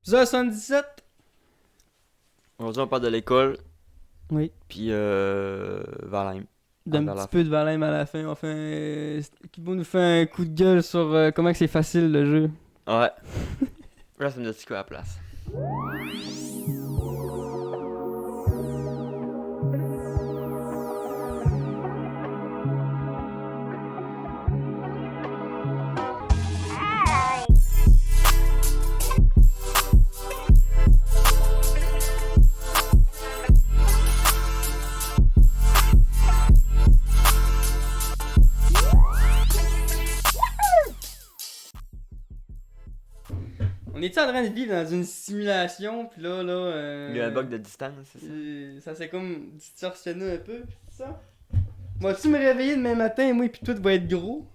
77. Aujourd'hui, on parle de l'école, Oui. puis Valheim. D'un vers la petit peu de Valheim à la fin. Enfin, Kibo nous fait un coup de gueule sur comment que c'est facile le jeu. Ouais. Là, ça me dit quoi à la place. On est-tu en train de vivre dans une simulation, puis là, Il y a un bug de distance, c'est ça? ça s'est comme distorsionné un peu, c'est ça? Vas-tu me réveiller demain matin, moi, puis tout va être gros?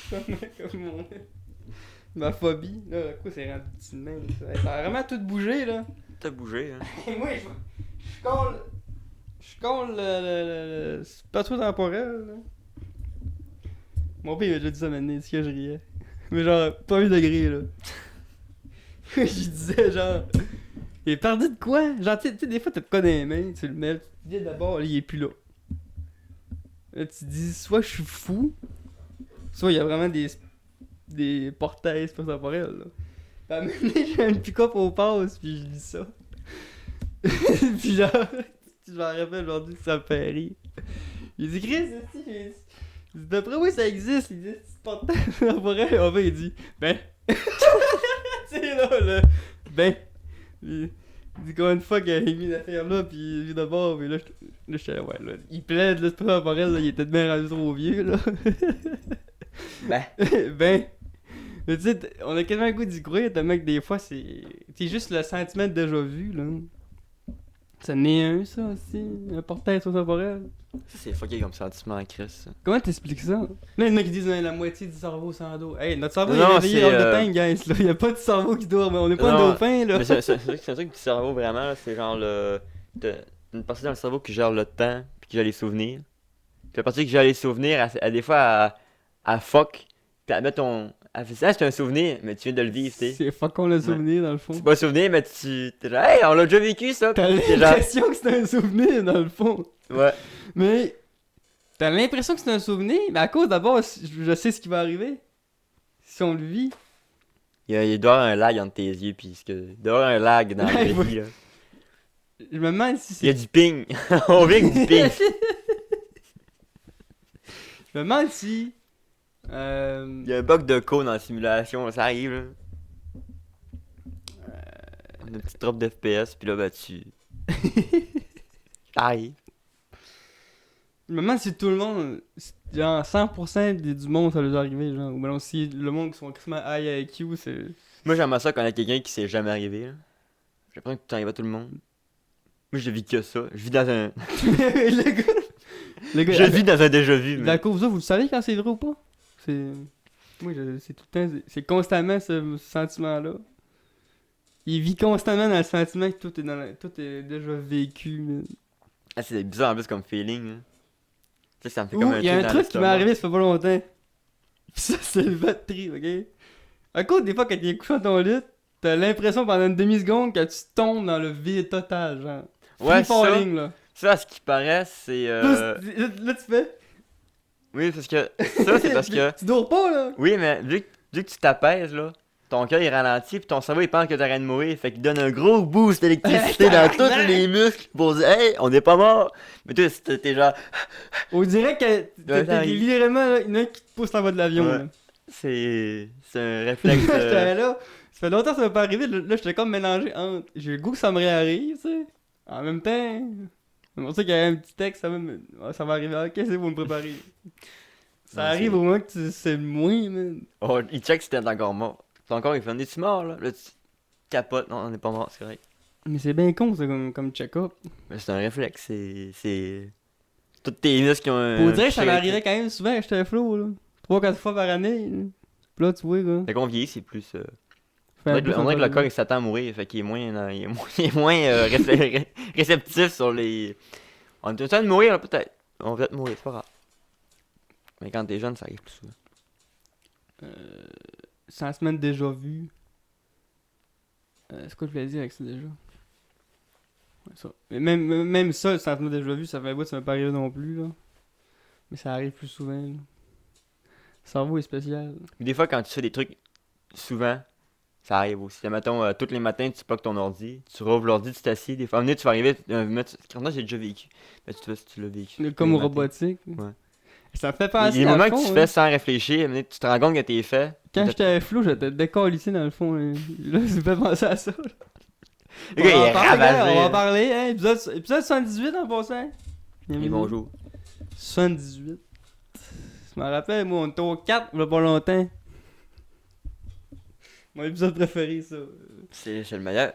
Comme ma phobie. Là, à quoi c'est rendu petit de même? Ça a vraiment tout bougé, là. T'as bougé, hein? Et moi, je colle le spatio temporel, là. Mon père il m'a déjà dit ça maintenant, c'est que je riais. Mais genre, premier degré, là. Je disais, genre, il est perdu de quoi? Genre, tu sais, des fois, t'as de quoi dans les mains, tu le mets, tu te dis d'abord, là, il est plus là. Là, tu te dis, soit je suis fou, soit il y a vraiment des portails spatio-temporels, là. Puis à un moment donné, j'ai un pick-up au pass, puis je lis ça. Puis genre, je m'en rappelle aujourd'hui, ça me fait rire. Il dit, Chris, d'après moi, ça existe, il dit, c'est portail temporel. En fait, il dit, ben. Tu sais, là, ben. Il dit combien de fois qu'il a mis l'affaire là, pis il vit d'abord, mais là, j'étais là, ouais, là. Il plaide, là, c'est pas temporel, là, il était bien rendu trop vieux, là. Ben. Ben. Mais tu sais, on a quasiment le goût d'y croire, tellement que des fois, c'est juste le sentiment de déjà vu, là. Ça n'est un, ça aussi, un portail temporel. C'est fucké comme sentiment, Chris. Ça. Comment t'expliques ça? Là, il y en a qui disent la moitié du cerveau sans dos. Hey, notre cerveau il est Non, réveillé c'est, all the time, guys. Là. Il y a pas de cerveau qui dort, mais on est pas Non, un dauphin, là. Mais c'est un truc du cerveau, vraiment, là, c'est genre le. T'as une partie dans le cerveau qui gère le temps, puis qui gère les souvenirs. Puis la partie qui gère les souvenirs, des fois, elle fuck. Puis elle met ton. Elle fait ça, c'est un souvenir, mais tu viens de le vivre, tu sais. C'est fuck on le souvenir, dans le fond. C'est pas un souvenir, mais t'es genre, hey, on l'a déjà vécu, ça. T'as Puis t'es genre, l'impression que c'est un souvenir, dans le fond. ouais. Mais t'as l'impression que c'est un souvenir, mais à cause d'abord, je sais ce qui va arriver. Si on le vit. Il doit y avoir un lag entre tes yeux, puis il doit y avoir un lag dans la Ouais, vie, là. Je me demande si Il y a c'est. du ping. On vit avec du ping. Je me demande si. Il y a un bug de code dans la simulation, ça arrive, là. Une petite drop d'FPS, puis là, bah, tu. Ça arrive. Je me demande si tout le monde, genre 100% du monde ça leur est arrivé, genre. Ou bien si le monde qui sont extrêmement high IQ, c'est. Moi, j'aimerais ça connaître quelqu'un qui s'est jamais arrivé, là. J'ai l'impression que tout arrive à tout le monde. Moi, je vis que ça. Je vis dans un. le gars. Le gars. Je vis dans un déjà vu, mais. La cause, vous le savez quand c'est vrai ou pas? C'est. Moi, c'est tout le temps. C'est constamment ce sentiment-là. Il vit constamment dans le sentiment que tout est déjà vécu, man. Ah, c'est bizarre en plus comme feeling, hein. Tu sais, ça me fait Ouh, comme un il y a un dans truc qui m'est l'estomac. arrivé ça fait pas longtemps. Pis ça, c'est le bad trip, ok? À cause des fois, quand t'es couché dans ton lit, t'as l'impression pendant une demi-seconde que tu tombes dans le vide total, genre. Ouais, Free falling, là. Ça, à ce qui paraît, c'est. Là, tu fais. Oui, parce que. Ça, c'est parce que. Tu dors pas, là. Oui, mais vu que tu t'apaises, là, ton cœur il ralentit, puis ton cerveau il pense que t'es en train de mourir. Fait qu'il donne un gros boost d'électricité dans tous les muscles pour dire, hey, on n'est pas mort. Mais toi, t'es genre. On dirait que Ouais, ça t'es arrive. littéralement, là, il y en a un qui te pousse en bas de l'avion, Ouais. là. C'est un réflexe. J'étais là. Ça fait longtemps que ça m'est pas arrivé. Là, j'étais comme mélangé entre. J'ai le goût que ça me réarrive, tu sais. En même temps. C'est pour ça qu'il y a un petit texte, ça va arriver. Ok, c'est pour me préparer. Ça Non, arrive c'est- au moment que c'est moins, man. Oh, il check si t'es encore mort. Ton corps il fait, es-tu mort là? Là, tu capotes. Non, on n'est pas mort, c'est correct. Mais c'est bien con, ça, comme check-up. Mais c'est un réflexe, c'est. Tous tes muscles qui ont un. On dirait que ça shake. m'arrivait quand même souvent, j'étais flow, là. 3-4 fois par année. Là. Puis là, tu vois, quoi. Fait qu'on vieillit, c'est plus. Fait un peu On dirait que le ça. corps il s'attend à mourir, fait qu'il est moins, il est moins réceptif sur les. On est en train de mourir là, peut-être. On va te mourir, c'est pas grave. Mais quand t'es jeune, ça arrive plus souvent. Sans semaine déjà vu. C'est quoi que je voulais dire avec ça déjà? Ouais, ça. Mais même ça, ça m'a déjà vu, ça fait un bout, ça m'a pas arrivé non plus, là. Mais ça arrive plus souvent, là. Le cerveau est spécial. Des fois, quand tu fais des trucs souvent, ça arrive aussi. Mettons, tous les matins, tu pognes ton ordi, tu rouvres l'ordi, tu t'assieds. Des fois, tu vas arriver, quand j'ai déjà vécu. Mais tu l'as vécu. Comme les au matins. robotique. Ouais. Ça me fait Il penser y a des dans le moments que fond, tu hein. fais sans réfléchir, mais tu te rends compte que t'es fait. Quand j'étais flou, j'étais décalissé dans le fond. Là, ça me fait penser à ça. Là. Le gars, il est On va ravagé. en parler, hein. Épisode 78 en passant. Et bonjour. 78. Je me rappelle, moi, on était au 4, il y a pas longtemps. Mon épisode préféré, ça. C'est le meilleur.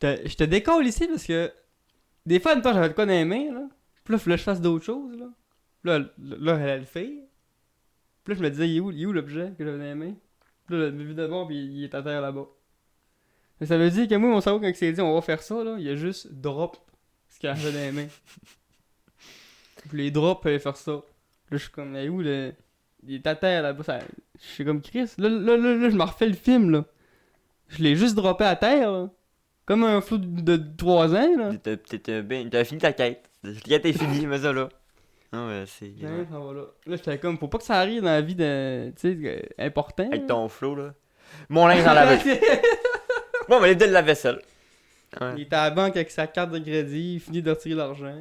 J'étais décalissé parce que des fois, une fois, j'avais de quoi dans les mains, là. Puis là, il fallait que je fasse d'autres choses, là. Là, elle allait le faire. Puis là, je me disais, il est où l'objet que j'avais dans les mains? Puis là, évidemment, puis il est à terre là-bas. Mais ça veut dire que moi, mon cerveau, quand il s'est dit, on va faire ça, là, il a juste drop ce qu'il avait dans les mains. Puis les drops, il allait faire ça. Là, je suis comme, il est où le. Il est à terre là-bas. Je suis comme Chris. Là, je me refais le film, là. Je l'ai juste droppé à terre, là. Comme un flou de 3 ans, là. T'as fini ta quête. La quête est finie, mais ça là. Non, mais c'est. Ouais, ça va là. Là, j'étais comme, faut pas que ça arrive dans la vie de. Tu sais, important. Avec ton flow là. Mon linge dans la vaisselle. Bon, on va aller de la vaisselle. Ouais. Il était à la banque avec sa carte de crédit, il finit de retirer l'argent.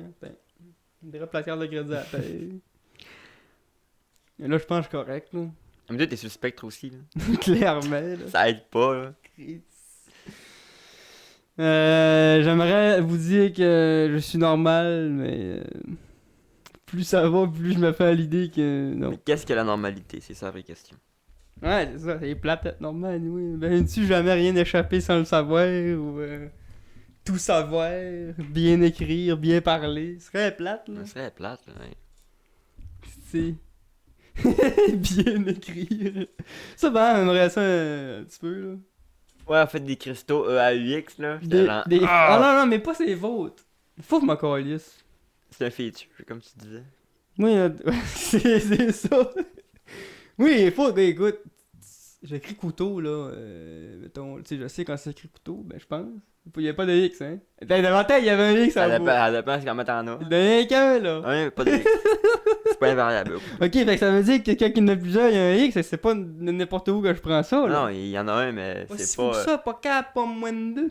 Il drop la carte de crédit à la terre. Et là, je pense que je suis correct, là. Mais toi, t'es sur le spectre aussi, là. Clairement, là. Ça aide pas, là. J'aimerais vous dire que je suis normal, mais plus ça va, plus je me fais à l'idée que non. Mais qu'est-ce que la normalité? C'est ça la vraie question. Ouais, c'est ça, c'est plate être normal, oui. Ben, tu jamais rien échappé sans le savoir, ou tout savoir, bien écrire, bien parler. Ce serait plate, là. Ça serait plate, là. Ouais. C'est. bien écrire. Ça, ben, j'aimerais ça un petit peu, là. Ouais, en fait, des cristaux EAUX, là. Ah non, non, mais pas c'est vôtres. Faut que je m'en calisse. C'est un feature, comme tu disais. Oui, c'est ça. Oui, faut, ben écoute, j'écris couteau, là, mettons, tu sais, je sais quand c'est écrit couteau, ben je pense. Il y a pas de X, hein. Davantage, il y avait un X à bout. Ça dépend comment t'en as. Il y en a rien qu'un, là. Ouais, pas de X. C'est pas invariable. Ok, fait que ça veut dire que quand il y en a plusieurs, il y a un X, et c'est pas n'importe où que je prends ça, là. Non, il y en a un, mais Pas c'est si pas. fou que ça, pas quatre, pas moins de deux.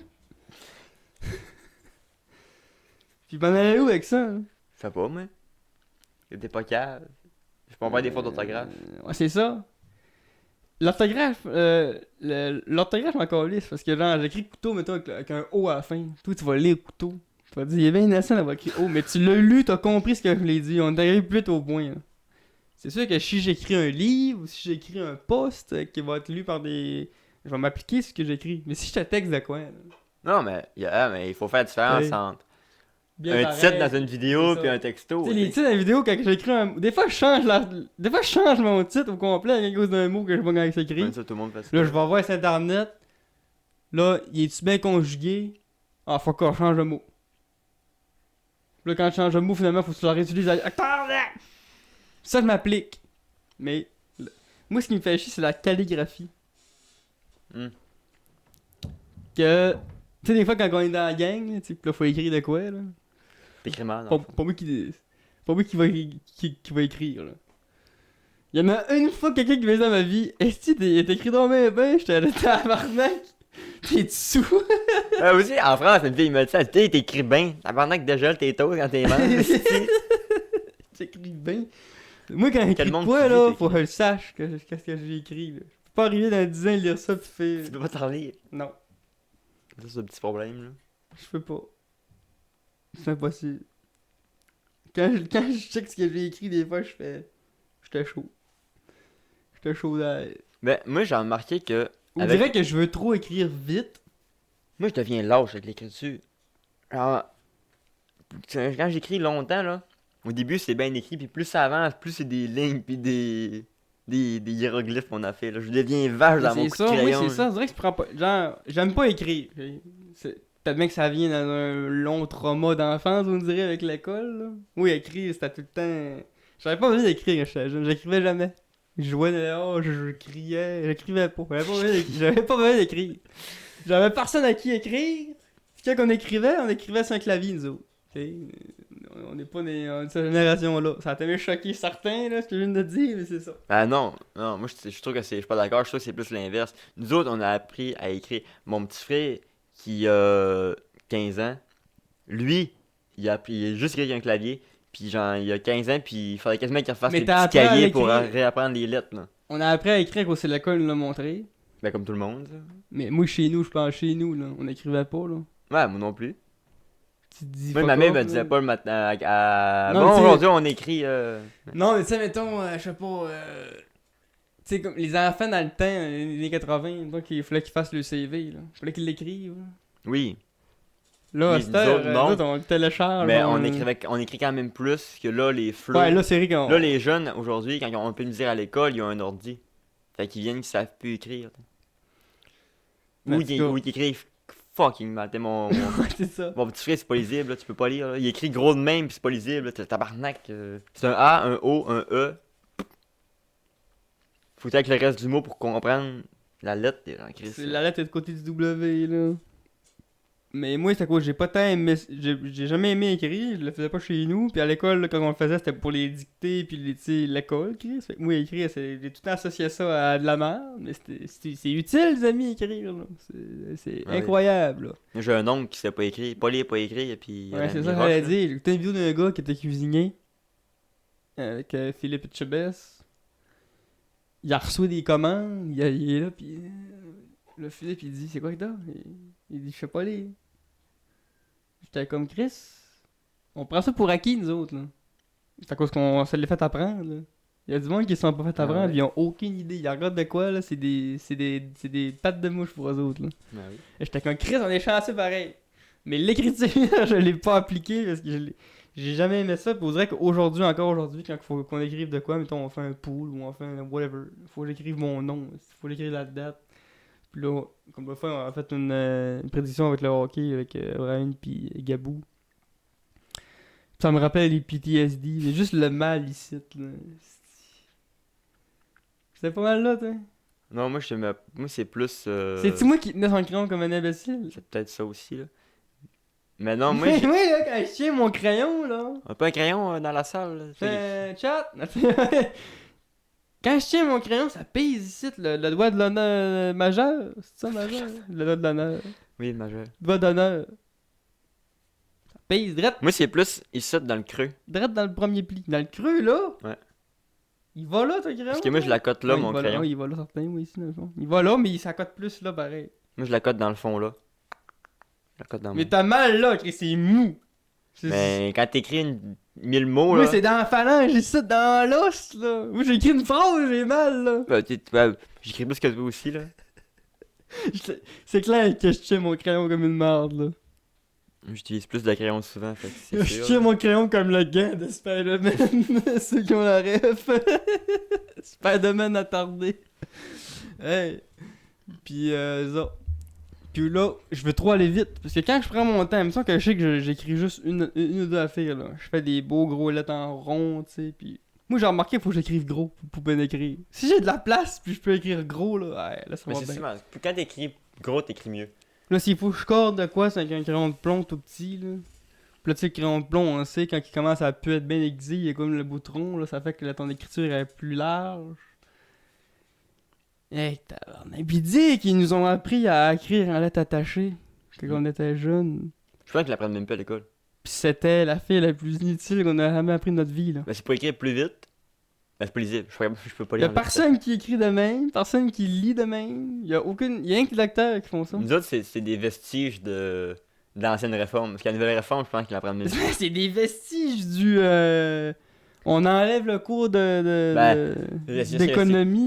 Puis m'en aller où avec ça, hein? Je sais pas, moi. T'es pas calme. Je peux en faire des fautes d'orthographe. Ouais, c'est ça. L'orthographe, l'orthographe, je m'en calisse parce que genre, j'écris couteau, mettons, avec un O à la fin. Toi, tu vas lire couteau. Tu vas dire, il est bien innocent d'avoir écrit O, mais tu l'as lu, t'as compris ce que je l'ai dit. On est arrivé plus vite au point, là. C'est sûr que si j'écris un livre ou si j'écris un post qui va être lu par des. Je vais m'appliquer ce que j'écris. Mais si je te texte de quoi, là? Non, mais il faut faire la différence Ouais. entre Bien un pareil, titre dans une c'est vidéo ça. puis un texto. Tu sais, les titres dans la vidéo, quand j'écris un. Des fois, je change mon titre au complet à cause d'un mot que je vois quand il s'écrit. Ouais, ça, tout le monde fait ça. Là, je vais voir sur internet. Là, il est-tu bien conjugué? Ah, faut qu'on change le mot. Là, quand je change le mot, finalement, faut que tu le réutilises. Ça, je m'applique. Mais, moi, ce qui me fait chier, c'est la calligraphie. Hmm. Que, tu sais, des fois, quand on est dans la gang, tu sais, pis là, faut écrire de quoi, là. T'écris mal. Pas moi qui va écrire, là. Il y en a une fois quelqu'un qui m'a dit dans ma vie, est-ce que t'écris dans mes bains? J'étais là, tabarnak. T'es dessous. Aussi, en France, une fille m'a dit ça. Tu sais, t'écris bien. Tabarnak de gel tes toes quand t'es mal. J'écris bien. Moi, quand j'écris monde quoi, qui dit là, t'écris faut que je sache qu'est-ce que j'ai écrit, là. Je peux pas arriver dans 10 ans et lire ça pis faire. Tu peux pas t'en lire. Non, Ça, c'est un petit problème, là. je peux pas. C'est impossible. Quand je check ce que j'ai écrit, des fois, je fais. J'étais chaud. J'étais chaud d'air. Ben, moi, j'ai remarqué que. On avec- dirait que je veux trop écrire vite. Moi, je deviens lâche avec l'écriture. Alors, quand j'écris longtemps, là, au début, c'est bien écrit, puis plus ça avance, plus c'est des lignes, puis des hiéroglyphes qu'on a fait, là. Je deviens vache dans mon C'est coup ça, de oui, crayon. c'est là. ça. On dirait que je prends pas. Genre, j'aime pas écrire. Peut-être bien que ça vient dans un long trauma d'enfance, on dirait, avec l'école. Là. Oui, écrire, c'était tout le temps. J'avais pas envie d'écrire quand j'étais jeune. J'écrivais jamais. Je jouais dehors, je criais, j'écrivais pas. J'avais pas besoin d'écrire. J'avais personne à qui écrire. Puis quand on écrivait sur un clavier, nous autres. T'sais, on n'est pas de cette génération-là. Ça a tellement choqué certains, là, ce que je viens de dire, mais c'est ça. Ah non, non, moi je trouve que c'est. Je suis pas d'accord, je trouve que c'est plus l'inverse. Nous autres, on a appris à écrire. Mon petit frère, qui a 15 ans, lui, il a juste écrit avec un clavier. Puis genre, il a 15 ans, puis il faudrait quasiment qu'il refasse Mais les t'as petits appris à cahiers pour l'écrire. réapprendre les lettres, là. On a appris à écrire aussi l'école nous l'a montré. Ben comme tout le monde, ça. Mais moi, chez nous, je pense chez nous, là, on n'écrivait pas, là. Ouais, moi non plus. Tu te dis Moi, fuck ma mère off, me là. disait pas le matin Non, bon, tu sais- aujourd'hui, on écrit. Non, mais tu sais, mettons, je sais pas. Tu sais, comme les enfants dans le temps, les années 80, donc il fallait qu'ils fassent le CV, là. Il fallait qu'ils l'écrivent. Là, Oui. là à Oui, cette nous heure, autres, non. nous autres, on le télécharge. Mais on écrit quand même plus que là, les flots. Ouais, là, c'est vrai qu'on. Là, les jeunes, aujourd'hui, quand ils ont un peu de misère à l'école, ils ont un ordi. Fait qu'ils viennent, ils savent plus écrire. Mais Ou en tout ils, cas- ou ils écrivent fucking mal. c'est ça. Mon petit frère, c'est pas lisible, là, tu peux pas lire. Là. Il écrit gros de même, pis c'est pas lisible. Là. Tabarnak. C'est un A, un O, un E. Faut que t'aies avec le reste du mot pour comprendre la lettre. C'est la lettre est de côté du W, là. Mais moi, c'est à cause j'ai pas tant aimé. J'ai jamais aimé écrire, je le faisais pas chez nous. Puis à l'école, là, quand on le faisait, c'était pour les dictées, puis tu sais, l'école, écrire. Fait que moi, écrire, j'ai tout le temps associé ça à de la merde. Mais c'est utile, les amis, écrire, là. C'est Ouais. incroyable, là. J'ai un oncle qui sait pas écrire, pas lire, pas écrire, et puis. Ouais, c'est ça que j'allais dire. J'ai écouté une vidéo d'un gars qui était cuisinier avec Philippe Etchebest. Il a reçu des commandes, il est là, puis le Philippe, il dit c'est quoi que t'as? Il dit je sais pas lire. J'étais comme Chris. On prend ça pour acquis, nous autres, là. C'est à cause qu'on se l'est fait apprendre, là. Il y a du monde qui se sont pas fait apprendre, ouais. puis ils ont aucune idée. Ils regardent de quoi, là, c'est des pattes de mouche pour eux autres, là. Ben oui. Et j'étais comme Chris, on est chanceux pareil. Mais l'écriture, je l'ai pas appliquée parce que j'ai jamais aimé ça. Puis on dirait qu'aujourd'hui, encore aujourd'hui, quand il faut qu'on écrive de quoi, mettons, on fait un pool ou on fait un whatever, il faut que j'écrive mon nom, il faut que j'écrive la date. Puis là, comme la fois, on a fait une prédiction avec le hockey, avec Ryan puis Gabou. Puis ça me rappelle les PTSD, mais juste le mal ici, là. C'était pas mal là, toi. Non, moi, moi c'est plus. C'est-tu moi qui tenais son crayon comme un imbécile? C'est peut-être ça aussi, là. Mais non, moi, Moi, j'ai là, quand je tiens mon crayon, là. un peu un crayon dans la salle. Là. Chat! Quand je tiens mon crayon, ça pèse ici, le doigt de l'honneur majeur. C'est ça, majeur? Le doigt de l'honneur. Oui, majeur. Doigt d'honneur. Ça pèse drette, Moi, c'est plus ici dans le creux. drette dans le premier pli. Dans le creux, là. Ouais. Il va là, ton crayon? Parce que moi, je la cote là, Ouais, mon il va crayon. Là, il va là, certain, moi, ici, dans le fond. Il va là, mais il s'accote plus là, pareil. Moi, je la cote dans le fond, là. Je la cote dans Mais mon... t'as mal là, Chris, c'est mou. Mais quand t'écris 1000 mots, Moi, là... c'est dans la phalange, ici, dans l'os, là. Moi, j'écris une phrase, j'ai mal, là. J'écris plus que toi aussi, là. C'est clair que je tiens mon crayon comme une merde, là. J'utilise plus de crayon souvent, fait que c'est Je sûr. tiens mon crayon comme le gant de Spider-Man. Ceux qui ont la ref. Spider-Man attardé. Hey. Puis ça. Puis là, je veux trop aller vite. Parce que quand je prends mon temps, il me semble que je sais que j'écris juste une ou deux affaires, là. Je fais des beaux gros lettres en rond, tu sais. Puis moi, j'ai remarqué, il faut que j'écrive gros pour bien écrire. Si j'ai de la place, puis je peux écrire gros, là, ouais, là ça Mais va c'est bien. souvent... Quand t'écris gros, t'écris mieux. Là, s'il faut que je corde de quoi, c'est avec un crayon de plomb tout petit, là. Puis là, tu sais, le crayon de plomb, on sait, quand il commence à pu être bien aiguisé, il y a comme le boutron, là, ça fait que là, ton écriture est plus large. Hey, tabarnak. Puis dis qu'ils nous ont appris à écrire en lettres attachées quand on était jeunes. Je pense qu'ils l'apprennent même pas à l'école. Puis c'était la fille la plus inutile qu'on a jamais appris de notre vie, là. Ben, c'est pour écrire plus vite. Ben, c'est pas lisible. Je peux pas Y a lire. personne qui écrit de même, personne qui lit de même. Y a rien que les lecteurs qui font ça. Nous autres, c'est des vestiges de l'ancienne réforme. Parce qu'à la nouvelle réforme, je pense qu'ils l'apprennent mieux. C'est des vestiges du. On enlève le cours d'économie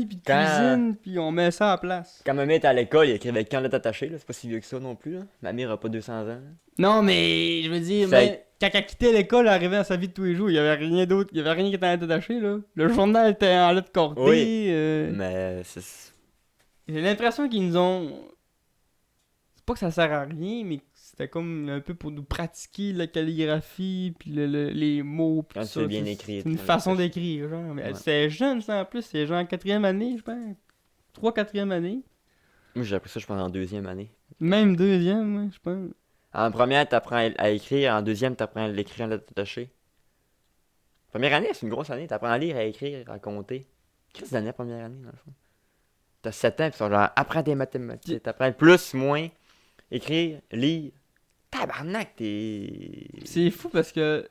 puis de quand- cuisine puis on met ça à place. Quand ma mère était à l'école, il écrivait quand lettre attachée, là. C'est pas si vieux que ça non plus, là. Ma mère a pas 200 ans. Là. Non mais je veux dire, Ça- mais quand elle quittait l'école, elle arrivait à sa vie de tous les jours, il y avait rien d'autre, il y avait rien qui était en lettres attachées là. Le journal était en lettres cordées. Oui. Mais c'est. J'ai l'impression qu'ils nous ont. C'est pas que ça sert à rien, mais c'était comme un peu pour nous pratiquer la calligraphie, puis les mots, puis Quand tout tu veux ça, bien c'est- écrire, C'est une tu façon fais ça. d'écrire, genre. Mais Ouais. c'est jeune, ça, en plus. C'est genre en 4e année, je pense. 3-4e année. Moi, j'ai appris ça, je pense, en deuxième année. Même deuxième, ouais, je pense. En première, t'apprends à écrire. En deuxième, t'apprends à l'écrire en lettres attachées. Première année, c'est une grosse année. T'apprends à lire, à écrire, à compter. Qu'est-ce que c'est la première année, dans le fond? T'as 7 ans, pis sont genre, apprends des mathématiques. T'apprends plus, moins, écrire, lire. Tabarnak, t'es... C'est fou parce que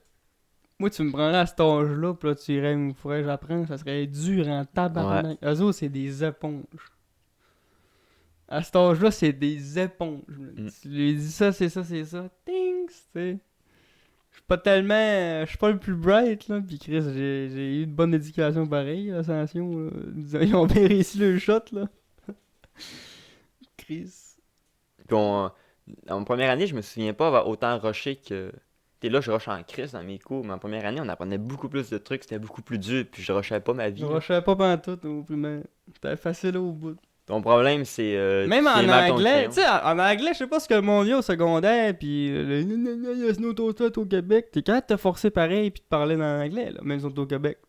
moi, tu me prendrais à cet âge-là, pis là, tu irais, il faudrait que j'apprenne, ça serait dur en tabarnak. Eux autres, c'est des éponges. À cet âge-là, c'est des éponges. Tu lui dis ça, c'est ça, c'est ça. Tings, tu sais. Je suis pas tellement. Je suis pas le plus bright, là. Pis Chris, j'ai eu une bonne éducation pareille, à Ascension. Là. Ils ont bien réussi le shot, là. Chris. Puis en première année, je me souviens pas avoir autant rushé que... T'es là, je rush en crise dans mes cours, mais en première année, on apprenait beaucoup plus de trucs, c'était beaucoup plus dur, puis je rushais pas ma vie. Je là. rushais pas pantoute au primaire. C'était facile au bout. Ton problème, c'est... Même tu en sais mal ton anglais, crayon. tu sais, en anglais, je sais pas ce que le monde dit au secondaire, pis le yes, no au Québec. T'es capable de te forcer pareil pis de parler en anglais, là, même si on est au Québec.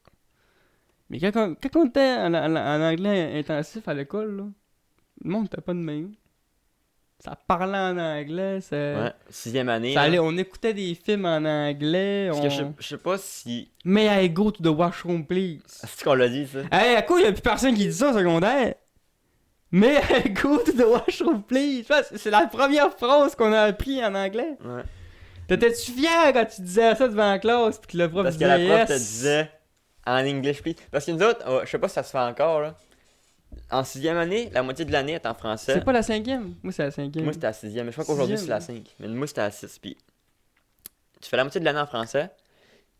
Mais quand on était en anglais intensif à l'école, là, le monde était pas de même. Ça parlait en anglais, Ouais, sixième année, ça là. allait, on écoutait des films en anglais, Parce que je sais pas si... May I go to the washroom, please? C'est qu'on l'a dit, ça? Hey, à quoi y'a plus personne qui dit ça au secondaire? May I go to the washroom, please? Je pense que c'est la première phrase qu'on a appris en anglais. Ouais. T'étais-tu fier quand tu disais ça devant la classe pis que le prof Parce que disait la prof te yes? disait en English, please. Parce que nous autres, je sais pas si ça se fait encore, là. En sixième année, la moitié de l'année est en français. C'est pas la cinquième? Moi, c'est la cinquième. Moi, c'était à sixième. Mais je crois qu'aujourd'hui, c'est la 5. Mais moi, c'était à 6. Puis, tu fais la moitié de l'année en français,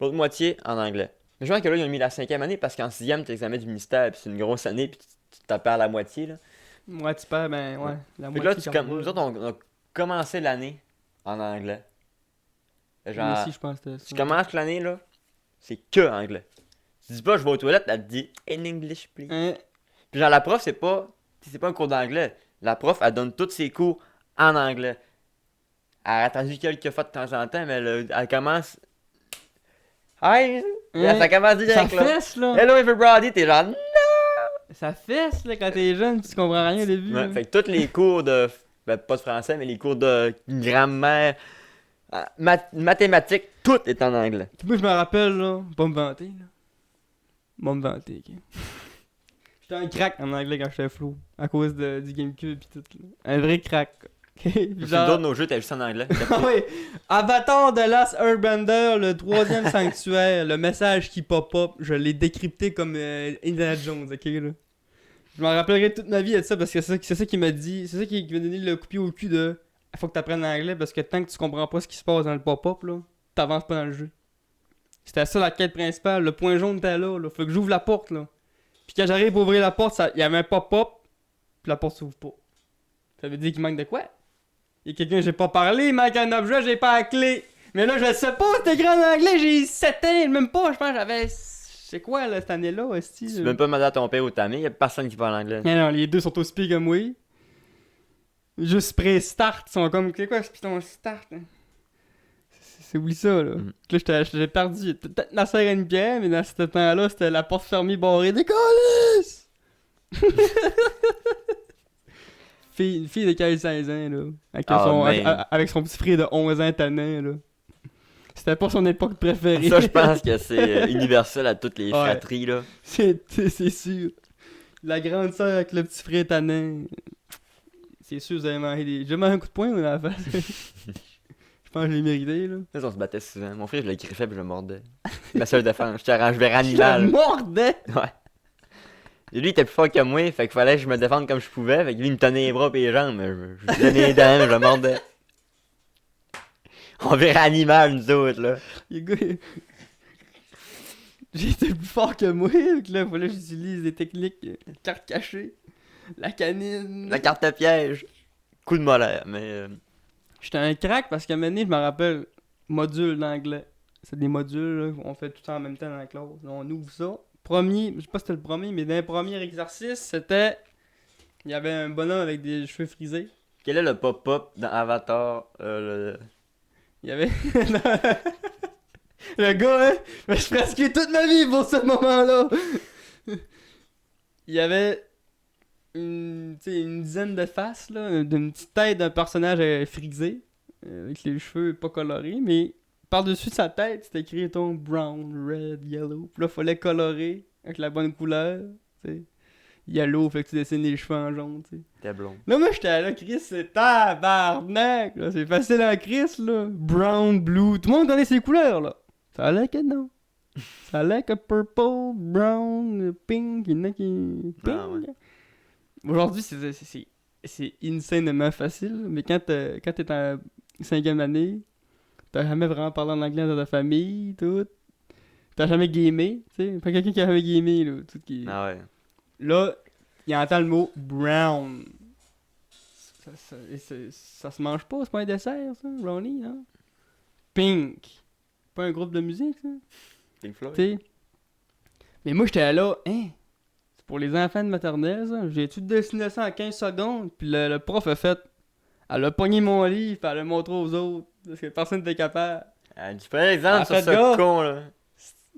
l'autre moitié en anglais. Mais je pense que là, ils ont mis la cinquième année parce qu'en sixième, tu examen du ministère, puis c'est une grosse année, puis tu t'en perds la moitié, là. Ouais, tu perds, ben ouais. La Fait que là, moitié qu'on nous autres, on a commencé l'année en anglais. Moi Genre, aussi, je pense que c'était tu ça. commences l'année, là, c'est que anglais. Tu dis pas, je vais aux toilettes, elle te dit, in English, please. Hein? Puis genre, la prof, c'est pas un cours d'anglais. La prof, elle donne tous ses cours en anglais. Elle a traduit quelques fois de temps en temps, mais elle commence... Hi! Hein? Ça commence Ça direct, là. fesse, là! Hello everybody, t'es genre... Ça fesse, là, quand t'es jeune, tu comprends rien au début. Ouais, là. fait que tous les cours de... Ben, pas de français, mais les cours de grammaire, mathématiques, tout est en anglais. Puis moi, je me rappelle, là, pas me vanter, là. Pas me vanter, ok. J'étais un crack en anglais quand j'étais flou, à cause du GameCube pis tout, là. Un vrai crack, ok? Puis Puis genre... d'autres, nos jeux, t'as juste en anglais. Ah oui! Avatar de Last Airbender, le troisième sanctuaire, le message qui pop-up, je l'ai décrypté comme Indiana Jones, ok là? Je m'en rappellerai toute ma vie de ça parce que c'est ça qui m'a dit, c'est ça qui m'a donné le coup de pied au cul de faut que t'apprennes l'anglais parce que tant que tu comprends pas ce qui se passe dans le pop-up là, t'avances pas dans le jeu. C'était ça la quête principale, le point jaune était là, faut que j'ouvre la porte là. Puis quand j'arrive pour ouvrir la porte, il y avait un pop-up, puis la porte s'ouvre pas. Ça veut dire qu'il manque de quoi? Il y a quelqu'un, j'ai pas parlé, il manque un objet, j'ai pas la clé. Mais là, je sais pas, c'était écrit en anglais, j'ai 7 ans, même pas, je pense que j'avais... C'est quoi, là, cette année-là, hostie? Tu peux même pas demander à ton père ou ta mère, y'a personne qui parle anglais. Non, non, les deux sont aussi pires que moi. Juste pré-start, ils sont comme... C'est quoi, c'est ton start? Hein? C'est oublie ça, là. Là, j'étais perdu. Peut-être la serre à une pierre, mais dans ce temps-là, c'était la porte fermée, barrée. Décollisse! Une fille de 15-16 ans, là. Avec son petit frère de 11 ans tannant, là. C'était pas son époque préférée. Ça, je pense que c'est universel à toutes les Ouais. fratries, là. C'est sûr. La grande sœur avec le petit frère tannant. C'est sûr, vous avez mangé des... J'ai mangé un coup de poing dans la face. Je pense que je l'ai mérité, là. Ça, on se battait souvent. Mon frère, je le griffais puis je le mordais. Ma seule défense. Je t'arrange vers Je animal. le mordais! Ouais. Et lui, il était plus fort que moi, fait qu'il fallait que je me défende comme je pouvais. Fait que lui, il me tenait les bras et les jambes, mais je lui donnais les dents, je le mordais. On verrait animal, nous autres, là. Les gars, j'étais plus fort que moi, donc là, il fallait que j'utilise des techniques, carte cachée, la canine. La carte à piège. Coup de molaire, mais... J'étais un crack parce qu'à un moment donné, je me rappelle, module d'anglais. C'est des modules, là, on fait tout ça en même temps dans la classe. Là, on ouvre ça. Premier, je sais pas si c'était le premier, mais dans le premier exercice, c'était... Il y avait un bonhomme avec des cheveux frisés. Quel est le pop-up dans Avatar, Il y avait... Le gars, hein, je suis presque toute ma vie pour ce moment-là. Il y avait une dizaine de faces, là, d'une petite tête d'un personnage frisé, avec les cheveux pas colorés, mais par-dessus sa tête, c'était écrit ton brown, red, yellow. Puis là, fallait colorer avec la bonne couleur, tu sais. Yellow, fait que tu dessines les cheveux en jaune, tu sais. T'es blond. Là, moi, j'étais là, Chris, c'est tabarnak, là. C'est facile en Chris, là. Brown, blue, tout le monde connaît ces couleurs, là. Ça a l'air que non. Ça a l'air que purple, brown, pink, il y en a qui... Pink. Ah, ouais. Aujourd'hui, c'est insanement facile, mais quand t'es en 5e année, t'as jamais vraiment parlé en anglais dans ta famille, tout. T'as jamais gamé, tu sais. Pas quelqu'un qui a jamais gamé, là. Tout qui... Ah ouais. Là, il entend le mot brown. Ça se mange pas, c'est pas un dessert, ça, brownie, hein? Pink. Pas un groupe de musique, ça? Pink Floyd. T'sais. Mais moi, j'étais là, hein? C'est pour les enfants de maternelle, ça? J'ai tout dessiné ça en 15 secondes, puis le prof a fait. Elle a pogné mon livre, puis elle l'a montré aux autres, parce que personne n'était capable. Tu prends l'exemple Ah, sur fait ce gars. con, là.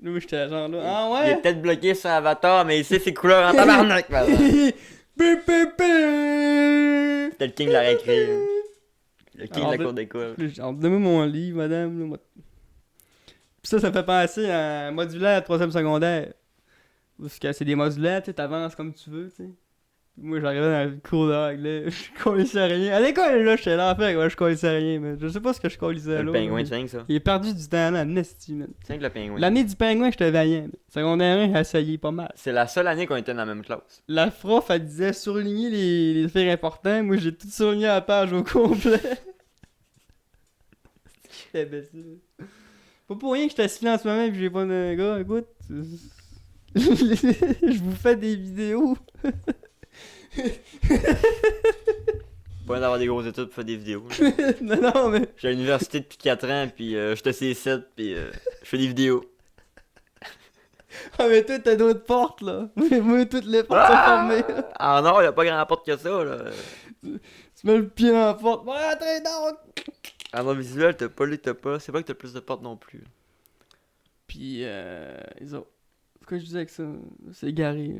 Là, j'étais genre là, ah Il est ouais? peut-être bloqué sur Avatar, mais il sait ses couleurs en tabarnak, madame. Pi, pi, pi. C'était le king de la récré. Là. Le king Alors, de la cour d'école. Genre, donne-moi mon livre, madame. Là, moi. Pis ça me fait penser à un modulaire 3e secondaire. Parce que c'est des modulaires, tu t'avances comme tu veux, tu sais. Moi, j'arrivais dans le cours d'anglais, je connaissais rien. À l'école, là, j'étais là, fait, ouais, je connaissais rien, mais je sais pas ce que je connaissais là. Le pingouin, mais tu sais que ça. il est perdu du temps là, Nasty, man. Tu sais que le pingouin. L'année du pingouin, j'étais vaillant. Mais secondaire 1, j'ai essayé pas mal. C'est la seule année qu'on était dans la même classe. La prof, elle disait surligner les affaires importantes. Moi, j'ai tout surligné à la page au complet. J'étais imbécile. Pas pour rien que j'étais assis là en ce moment et que j'ai pas de gars. Écoute, je vous fais des vidéos. Pas d'avoir des grosses études pour faire des vidéos. Là. non, mais. Je suis à l'université depuis 4 ans, puis je suis à C7, puis je fais des vidéos. Ah, mais toi, t'as d'autres portes, là. Moi, toutes les portes sont fermées. Là. Ah non, il a pas grand porte que ça, là. Tu mets le pied dans la porte. Rentrez donc! En mode visuel, t'as pas. C'est pas que t'as plus de portes non plus. Puis, ils ont. Pourquoi je disais avec ça? C'est égaré.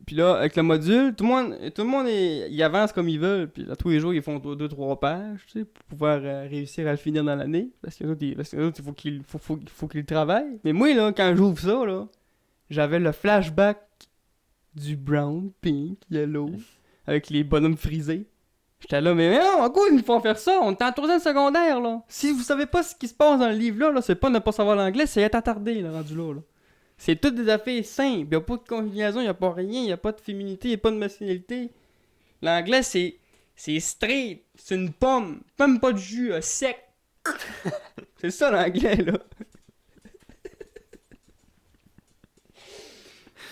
Puis là, avec le module, tout le monde il avance comme ils veulent. Puis là, tous les jours, ils font 2-3 pages, tu sais, pour pouvoir réussir à le finir dans l'année. Parce que les autres, il faut qu'ils travaillent. Mais moi, là, quand j'ouvre ça, là, j'avais le flashback du brown, pink, yellow, avec les bonhommes frisés. J'étais là, mais non, en quoi ils me font faire ça? On est en 3e secondaire, là. Si vous savez pas ce qui se passe dans le livre, là, c'est pas ne pas savoir l'anglais, c'est être attardé, là, rendu là. C'est toutes des affaires simples. Y'a pas de conjugaison, y'a pas rien, y'a pas de féminité, y'a pas de masculinité. L'anglais, c'est straight. C'est une pomme. Même pas de jus, sec. C'est ça l'anglais, là.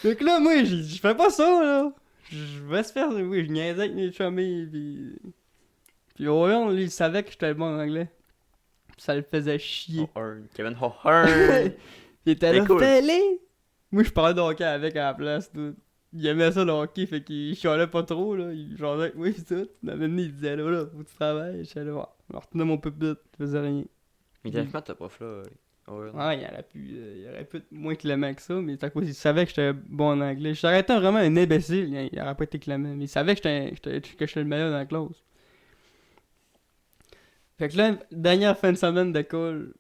Donc là, moi, je fais pas ça, là. Je vais se faire. Oui, je niaisais avec mes chummies, puis Orion, lui, il savait que j'étais bon en anglais. Ça le faisait chier. O'Hearn. Kevin O'Hearn. Il était là, cool. fais-les! Moi, je parlais de hockey avec à la place, tout. Il aimait ça le hockey, fait qu'il chialait pas trop, là. Il jasait avec moi, pis tout. Maintenant, il disait, là, faut que tu travailles. J'étais là, ouais. Je retenais mon pupitre, je faisais rien. Mais t'as fait ta prof là. O'Hearn. Ouais, il aurait pu être moins clément que ça, mais c'est à cause qu'il savait que j'étais bon en anglais. J'aurais été vraiment un imbécile, il aurait pas été clément. Mais il savait que j'étais le meilleur dans la classe. Fait que là, dernière fin de semaine d'école,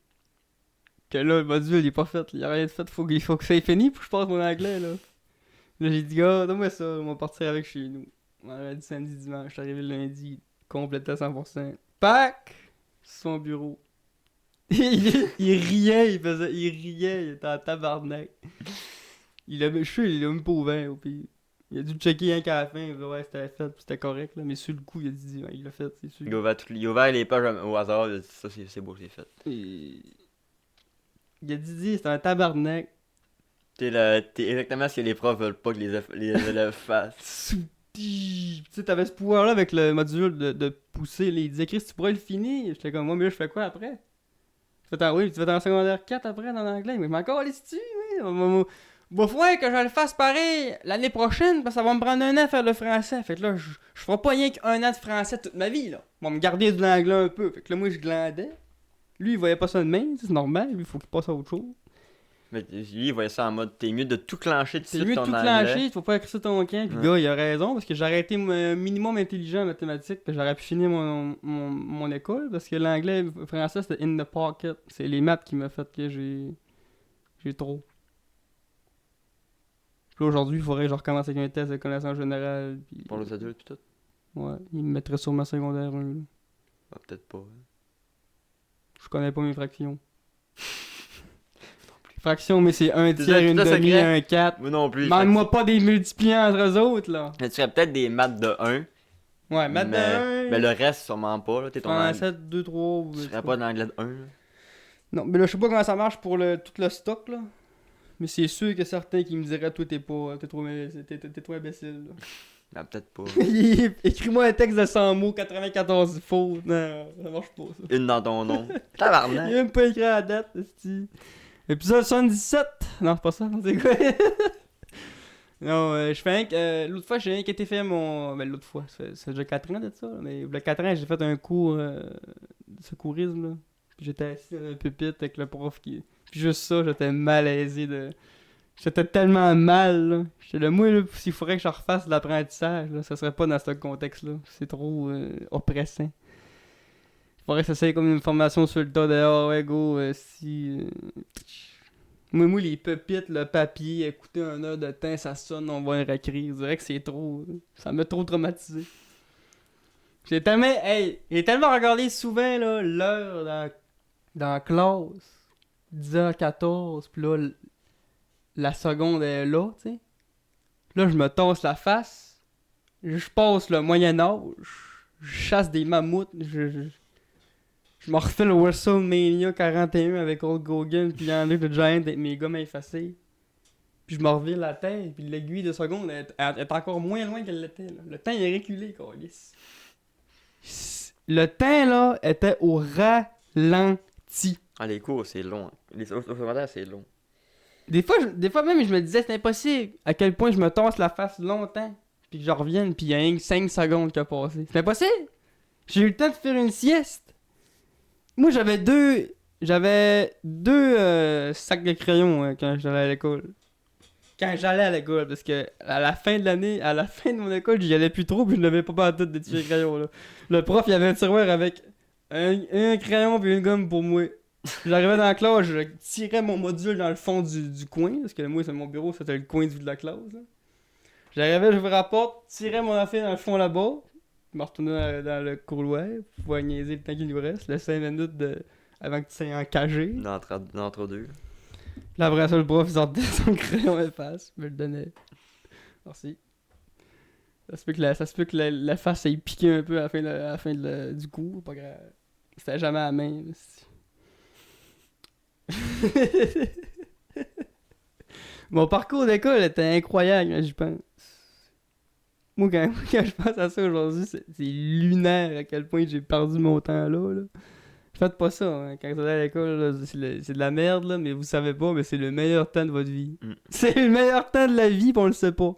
que là, le module il est pas fait, il a rien de fait, faut que ça ait fini pour que je passe mon anglais là. Là j'ai dit, gars, donne-moi ça, on va partir avec chez nous. On avait dit samedi, dimanche, je suis arrivé le lundi, complété à 100%. Pac! Sur son bureau. il riait, il était en tabarnak. Je sais, il l'a même pas ouvert au pire. Il a dû le checker rien qu'à la fin, il a dit ouais c'était fait, puis c'était correct là, mais sur le coup il a dit ouais, il l'a fait, c'est sûr. Il a ouvert les pages au hasard, il a dit ça c'est beau, c'est fait. Il a dit c'était un tabarnak. T'es exactement ce que les profs veulent pas que les élèves fassent. Tu sais, t'avais ce pouvoir là avec le module de pousser les. Il disait Chris, tu pourrais le finir. J'étais comme moi, mais là, je fais quoi après? Tu fais en secondaire 4 après dans l'anglais, mais je m'en calisse-tu, oui? Va falloir que je le fasse pareil l'année prochaine parce que ça va me prendre un an à faire le français. Fait que là, je ferai pas rien qu'un an de français toute ma vie, là. On va me garder de l'anglais un peu. Fait que là, moi, je glandais. Lui, il voyait pas ça de même, c'est normal. Lui, il faut qu'il passe à autre chose. Mais lui, il voyait ça en mode, t'es mieux de tout clencher de C'est suite mieux de ton tout anglais. clencher, faut pas écrire ça ton camp. Puis le Ouais. gars, il a raison, parce que j'aurais été minimum intelligent en mathématiques, puis j'aurais pu finir mon école, parce que l'anglais, le français, c'était in the pocket. C'est les maths qui m'a fait que j'ai trop. Puis là, aujourd'hui, il faudrait que je recommence avec un test de connaissances générales. Puis, Pour les adultes pis tout. ouais, il me mettrait sur ma secondaire 1. Là. Ah, peut-être pas. Je connais pas mes fractions. Fractions, mais c'est un C'est tiers, ça, une tout ça demi, secret. un 4. Moi non plus. Demande-moi pas des multipliants entre eux autres, là. Mais tu ferais peut-être des maths de 1. Ouais, maths de mais, 1. mais le reste, sûrement pas. Là. T'es ton anglais. 7, 2, 3. Tu serais pas dans l'anglais de 1. Là. Non, mais là, je sais pas comment ça marche pour tout le stock, là. Mais c'est sûr que certains qui me diraient, toi, t'es trop imbécile, là. Non, peut-être pas. Écris-moi un texte de 100 mots, 94 fautes. Non, ça marche pas, ça. Une dans ton nom. Il Tabarnak. a même pas écrit la date, esti. Épisode 77. Non, c'est pas ça, c'est quoi? Non, je fais un que. L'autre fois, j'ai rien qui été fait mon. Ben, l'autre fois, c'est déjà 4 ans de ça. Là, mais il y a 4 ans, j'ai fait un cours de secourisme, là. Puis j'étais assis dans un pupitre avec le prof qui. Puis juste ça, j'étais malaisé de. J'étais tellement mal, là. J'étais là, moi, là, s'il faudrait que je refasse de l'apprentissage, là, ça serait pas dans ce contexte-là. C'est trop oppressant. Il faudrait que ça soit comme une formation sur le tas de ah ouais, go, si. Moi, les pupitres, le papier, écouter 1 heure de temps, ça sonne, on va une récré. Je dirais que c'est trop. Ça m'a trop traumatisé. J'ai tellement regardé souvent là, l'heure dans la classe. 10h14, puis là, la seconde est là, tu sais. Là, je me tasse la face. Je passe le Moyen-Âge. Je chasse des mammouths. Je me refais le WrestleMania 41 avec Hulk Hogan puis André the Giant avec mes gommes effacés. Puis je me revire la tête, puis l'aiguille de seconde est encore moins loin qu'elle l'était. Là. Le temps est reculé, câlisse. Le temps, là, était au ralenti. Ah, les cours, c'est long. Au secondaire, c'est long. Des fois même, je me disais, c'est impossible à quel point je me tasse la face longtemps, puis que je revienne, puis il y a rien que 5 secondes qui a passé. C'est impossible! J'ai eu le temps de faire une sieste. Moi, j'avais deux sacs de crayons quand j'allais à l'école. Parce que à la fin de l'année, à la fin de mon école, j'y allais plus trop, puis je n'avais pas de de tirer crayon là. Le prof, il avait un tiroir avec un crayon puis une gomme pour moi. J'arrivais dans la classe, je tirais mon module dans le fond du coin, parce que moi, c'est mon bureau, c'était le coin de la classe. Là. J'arrivais, j'ouvrais la porte, tirais mon affaire dans le fond là-bas, je me retournais dans le couloir pour pouvoir niaiser le temps qu'il nous reste, le 5 minutes avant que tu sois encagé. D'entre deux. Là, après ça, le prof sortait son crayon et face, me le donnait. Merci. Ça se peut que la face ait piqué un peu à la fin du cours, pas grave. C'était jamais à la main. Mon parcours d'école était incroyable, je pense. Moi, quand je pense à ça aujourd'hui, c'est lunaire à quel point j'ai perdu mon temps là. Faites pas ça, hein. Quand vous allez à l'école, là, c'est de la merde, là, mais vous savez pas, mais c'est le meilleur temps de votre vie. C'est le meilleur temps de la vie, pis on le sait pas.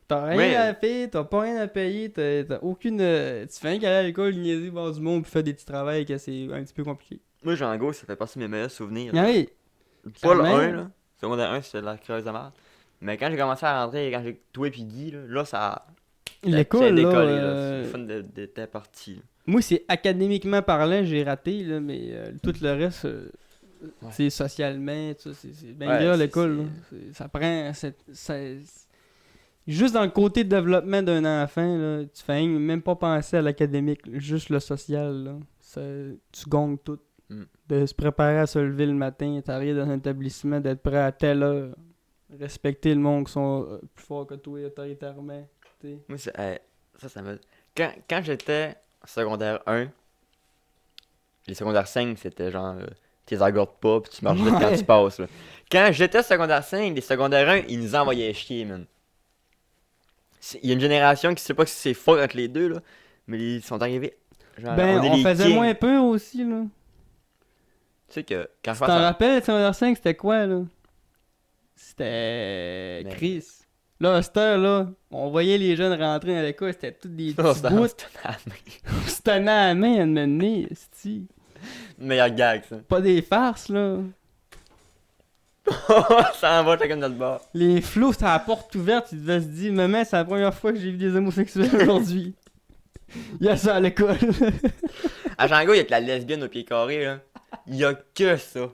T'as rien à faire, t'as pas rien à payer, t'as aucune... tu fais rien qu'aller à l'école, niaiser, voir du monde, pis faire des petits travails que c'est un petit peu compliqué. Moi, Django, ça fait partie de mes meilleurs souvenirs. Ah oui! Pas le Quand 1, même. là. Secondaire 1, c'était la creuse de merde. Mais quand j'ai commencé à rentrer, quand j'ai toi et puis Guy, là ça L'école, a là... décollé, là. C'est fun d'être parti. Là. Moi, c'est académiquement parlant, j'ai raté, là, mais tout le reste, c'est socialement, tout ça, c'est bien dur l'école. Là. Ça prend... Juste dans le côté de développement d'un enfant, là, tu fais même pas penser à l'académique, juste le social. Là. Tu gonges tout. De se préparer à se lever le matin, t'arrives dans un établissement, d'être prêt à telle heure. Respecter le monde qui sont plus forts que toi autoritairement. T'sais. Moi, ça me... Quand j'étais secondaire 1, les secondaires 5, c'était genre... tu les agordes pas, puis tu marches vite quand tu passes. Là. Quand j'étais secondaire 5, les secondaires 1, ils nous envoyaient chier, man. Il y a une génération qui sait pas si c'est fort entre les deux, là, mais ils sont arrivés... Genre, on faisait kings. moins peur aussi, là. Tu sais que quand je Tu t'en rappelles, le secondaire 5, c'était quoi, là? C'était... Chris. Là, à cette heure-là, on voyait les jeunes rentrer dans l'école, c'était tous des petits bouts. C'était à la main à me mener, c'ti. Meilleur gag, ça. Pas des farces, là. Ça en va chacun de notre bord. Les flots, c'était à la porte ouverte, ils devaient se dire, maman, c'est la première fois que j'ai vu des homosexuels aujourd'hui. Il y a ça à l'école. À Django, il y a que la lesbienne au pied carré, là. Il y a que ça.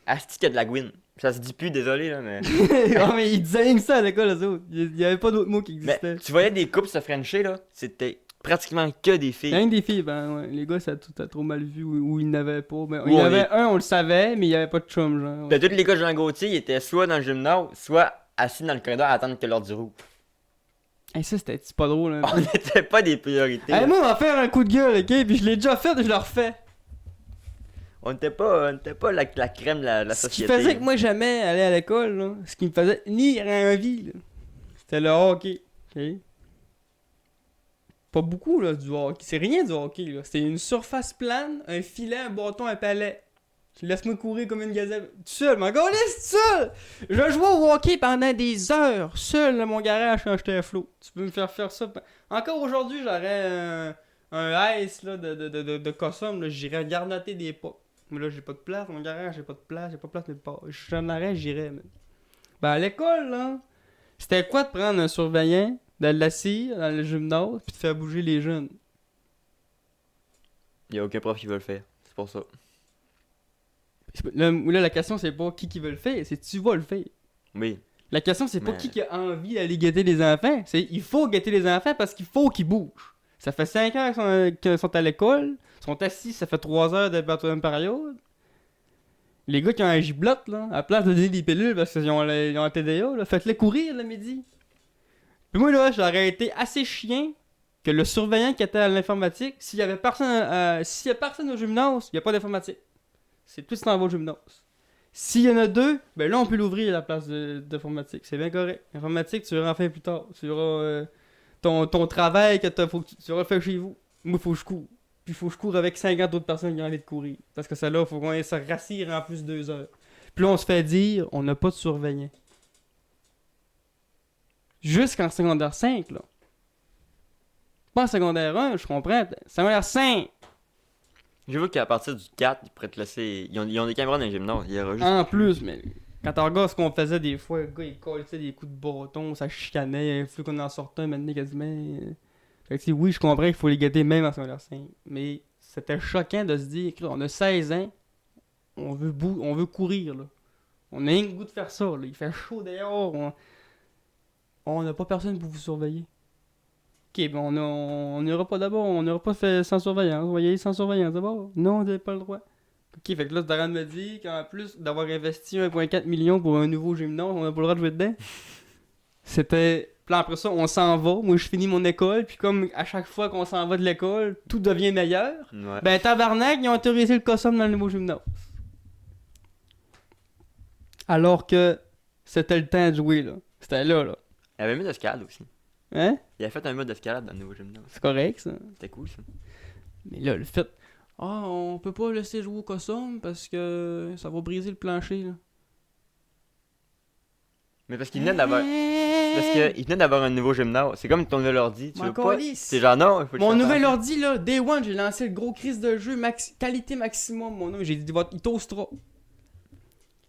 Asti qu'il y a de la Gwyn. Ça se dit plus, désolé, là, mais. Non, mais ils disaient rien que ça à l'école, eux autres. Il y avait pas d'autres mots qui Mais existaient. tu voyais des couples se frencher, là. C'était pratiquement que des filles. Rien que des filles, ben ouais. Les gars, ça a trop mal vu ou ils n'avaient pas. Ben, il Ouais, y en avait un, on le savait, mais il y avait pas de chum, genre. Puis tous les gars de Jean Gauthier, ils étaient soit dans le gymnase, soit assis dans le corridor à attendre que l'heure du roux. Hey, ça, c'était pas drôle, hein. On n'était pas des priorités. Hey, là. moi, on va faire un coup de gueule, ok? Puis je l'ai déjà fait, je le refais. On n'était pas la crème de la Ce qui société. faisait que moi, jamais aller à l'école, là, ce qui me faisait ni envie, là, c'était le hockey, ok? Pas beaucoup, là, du hockey. C'est rien du hockey, là. C'est une surface plane, un filet, un bâton, un palais. Tu laisses-moi courir comme une gazelle. Tout seul, mon gars, laisse seul! Je jouais au hockey pendant des heures, seul, dans mon garage, quand j'étais à flot. Tu peux me faire ça. Encore aujourd'hui, j'aurais un ice, là, de costume, là, j'irais garnoter des pots. Mais là, j'ai pas de place, mon garage, j'ai pas de place nulle part. J'en aurais, j'irais, man. Ben, à l'école, là, c'était quoi de prendre un surveillant, de l'assire dans le gymnase, pis de faire bouger les jeunes? Il y a aucun prof qui veut le faire. C'est pour ça. Là, la question, c'est pas qui veut le faire, c'est tu vas le faire. Oui. La question, c'est pas Mais- qui a envie d'aller guetter les enfants. C'est il faut guetter les enfants parce qu'il faut qu'ils bougent. Ça fait 5 heures qu'ils sont à l'école. Ils sont assis, ça fait 3 heures de même période. Les gars qui ont un giblotte, là, à la place de donner des pilules parce qu'ils ont un TDA, là, faites-les courir le midi. Puis moi, là, j'aurais été assez chien que le surveillant qui était à l'informatique, s'il y avait personne au gymnase, il n'y a pas d'informatique. C'est tout en va au gymnase. S'il y en a 2, ben là, on peut l'ouvrir la place d'informatique. C'est bien correct. Informatique, tu verras en faire plus tard. Tu verras ton travail que tu auras fait chez vous. Moi, il faut que je cours. Puis il faut que je cours avec 50 autres personnes qui ont envie de courir. Parce que celle-là, il faut qu'on se rassire en plus de 2 heures. Puis là, on se fait dire, on n'a pas de surveillant. Jusqu'en secondaire 5, là. Pas en secondaire 1, je comprends. Secondaire 5! Je veux qu'à partir du 4, ils pourraient te laisser. Ils ont des caméras dans les gymnases. Il y aura juste. En plus, mais quand on regarde ce qu'on faisait des fois, le gars il collait des coups de bâton, ça chicanait, il faut qu'on en sortait un maintenant quasiment. Fait que, oui, je comprends qu'il faut les gâter même en secondaire 5, mais c'était choquant de se dire, on a 16 ans, on veut courir, là. On a rien que le goût de faire ça, là. Il fait chaud dehors, on n'a pas personne pour vous surveiller. Ok, ben on n'ira pas d'abord, on n'ira pas fait sans surveillance, on va y aller sans surveillance d'abord. Non, vous n'avez pas le droit. Ok, fait que là, Darren me dit qu'en plus d'avoir investi 1,4 million pour un nouveau gymnase, on n'a pas le droit de jouer dedans. C'était. Puis là, après ça, on s'en va. Moi, je finis mon école. Puis comme à chaque fois qu'on s'en va de l'école, tout devient meilleur. Ouais. Ben, tabarnak, ils ont autorisé le costume dans le nouveau gymnase. Alors que c'était le temps de jouer, là. C'était là, là. Il y avait un mode d'escalade aussi. Hein? Il a fait un mode d'escalade dans le nouveau gymnase. C'est correct, ça. C'était cool, ça. Mais là, le fait. Ah, on peut pas laisser jouer au costume parce que ça va briser le plancher, là. Mais parce qu'il venait d'avoir. Parce qu'il venait d'avoir un nouveau gymnase. C'est comme ton nouvel ordi. Tu M'en veux pas. calisse. C'est genre non, il faut que Mon je nouvel fasse ordi, là, Day One, j'ai lancé le gros crise de jeu, qualité maximum, mon nom. J'ai dit, il toastera.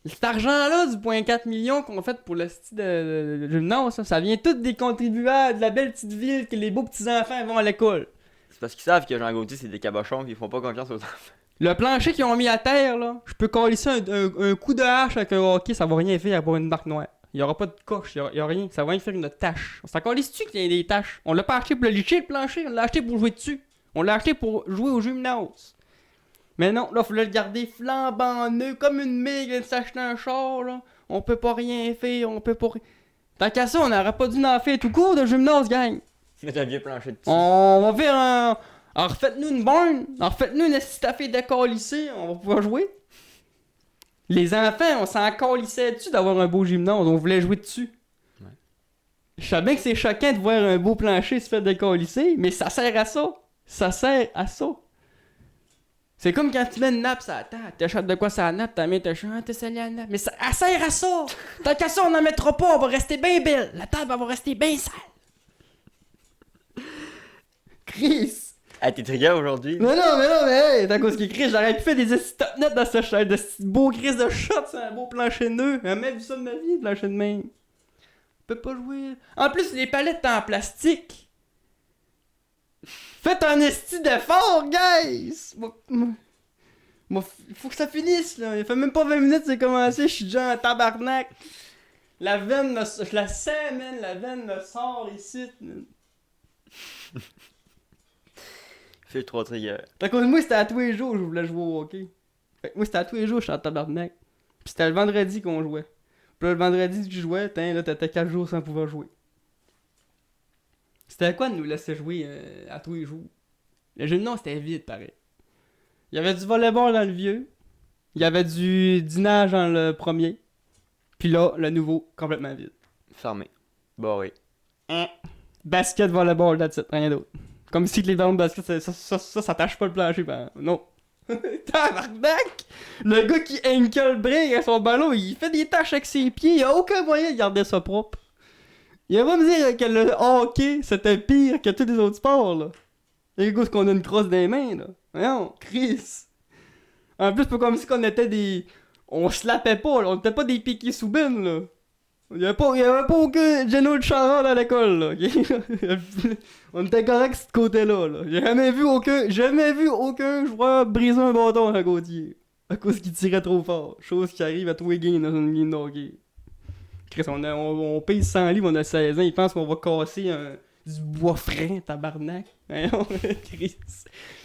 Cet argent-là, du 0,4 million qu'on fait pour le style de gymnase, ça vient tout des contribuables de la belle petite ville que les beaux petits-enfants vont à l'école. C'est parce qu'ils savent que Jean Gauthier, c'est des cabochons puis ils font pas confiance aux enfants. Le plancher qu'ils ont mis à terre, là, je peux coller ça un coup de hache avec un hockey, ça va rien faire à part une marque noire. Il y aura pas de coche, il y a rien, ça va rien faire une tache. On s'en calisse-tu qu'il y ait des taches? On l'a pas acheté pour le licher, le plancher, on l'a acheté pour jouer dessus. On l'a acheté pour jouer au gymnase. Mais non, là, faut le garder flambant neuf, comme une mille qui vient de s'acheter un char, là. On peut pas rien faire, on peut pas rien. Tant qu'à ça, on n'aurait pas dû en faire tout court de gymnase, gang. Mettre un vieux plancher dessus. On va faire un. Alors, refaites-nous une borne. Alors, refaites-nous une estafée décalissée. On va pouvoir jouer. Les enfants, on s'en calissait dessus d'avoir un beau gymnase. On voulait jouer dessus. Ouais. Je sais bien que c'est choquant de voir un beau plancher se faire décalisser, mais ça sert à ça. Ça sert à ça. C'est comme quand tu mets une nappe sur la table. T'achètes de quoi sur la nappe, t'as mis ta chien, t'es salé à la nappe. Mais ça elle sert à ça. Tant qu'à ça, on n'en mettra pas. On va rester bien belle. La table, elle va rester bien sale. Chris! Ah, t'es trigger aujourd'hui? Mais non, hey, t'as cause qu'il crie, j'aurais pu faire des stop net dans ce chat, de ce beau crise de shot, c'est un beau plancher de nœud. J'ai jamais vu ça de ma vie, plancher de main. On peut pas jouer. En plus, les palettes en plastique. Faites un esti d'effort, guys! Faut que ça finisse, là. Il fait même pas 20 minutes, c'est commencé, je suis déjà en tabarnak. La veine, je la sens, man, la veine me sort ici. Fais 3 triggers. Fait que moi, c'était à tous les jours que je voulais jouer au hockey. Fait que moi, c'était à tous les jours que je suis en tabarnak. Pis c'était le vendredi qu'on jouait. Pis là, le vendredi que je jouais, là, t'étais 4 jours sans pouvoir jouer. C'était quoi de nous laisser jouer à tous les jours? Le jeu de nom, c'était vide, pareil. Il y avait du volleyball dans le vieux. Il y avait du nage dans le premier. Puis là, le nouveau, complètement vide. Fermé. Barré. Basket, volleyball, that's it, rien d'autre. Comme si que les ballons de basket, ça tâche pas le plancher, ben non. Tabarnak! Le gars qui ankle break avec son ballon, il fait des tâches avec ses pieds, il a aucun moyen de garder ça propre. Il va pas me dire que le hockey, c'était pire que tous les autres sports, là. Les gars, c'est qu'on a une crosse dans les mains, là. Voyons, Chris. En plus, pas comme si qu'on était des... On se lapait pas, là. On était pas des piquets sous bine, là. Il y avait pas aucun Geno de Charard à l'école, là. Okay? On était correct de ce côté-là, là. J'ai jamais vu aucun joueur briser un bâton à Gauthier. À cause qu'il tirait trop fort. Chose qui arrive à tous les games dans une game de hockey. Chris, on paye 100 livres, on a 16 ans, ils pensent qu'on va casser du bois frais, tabarnak. Chris.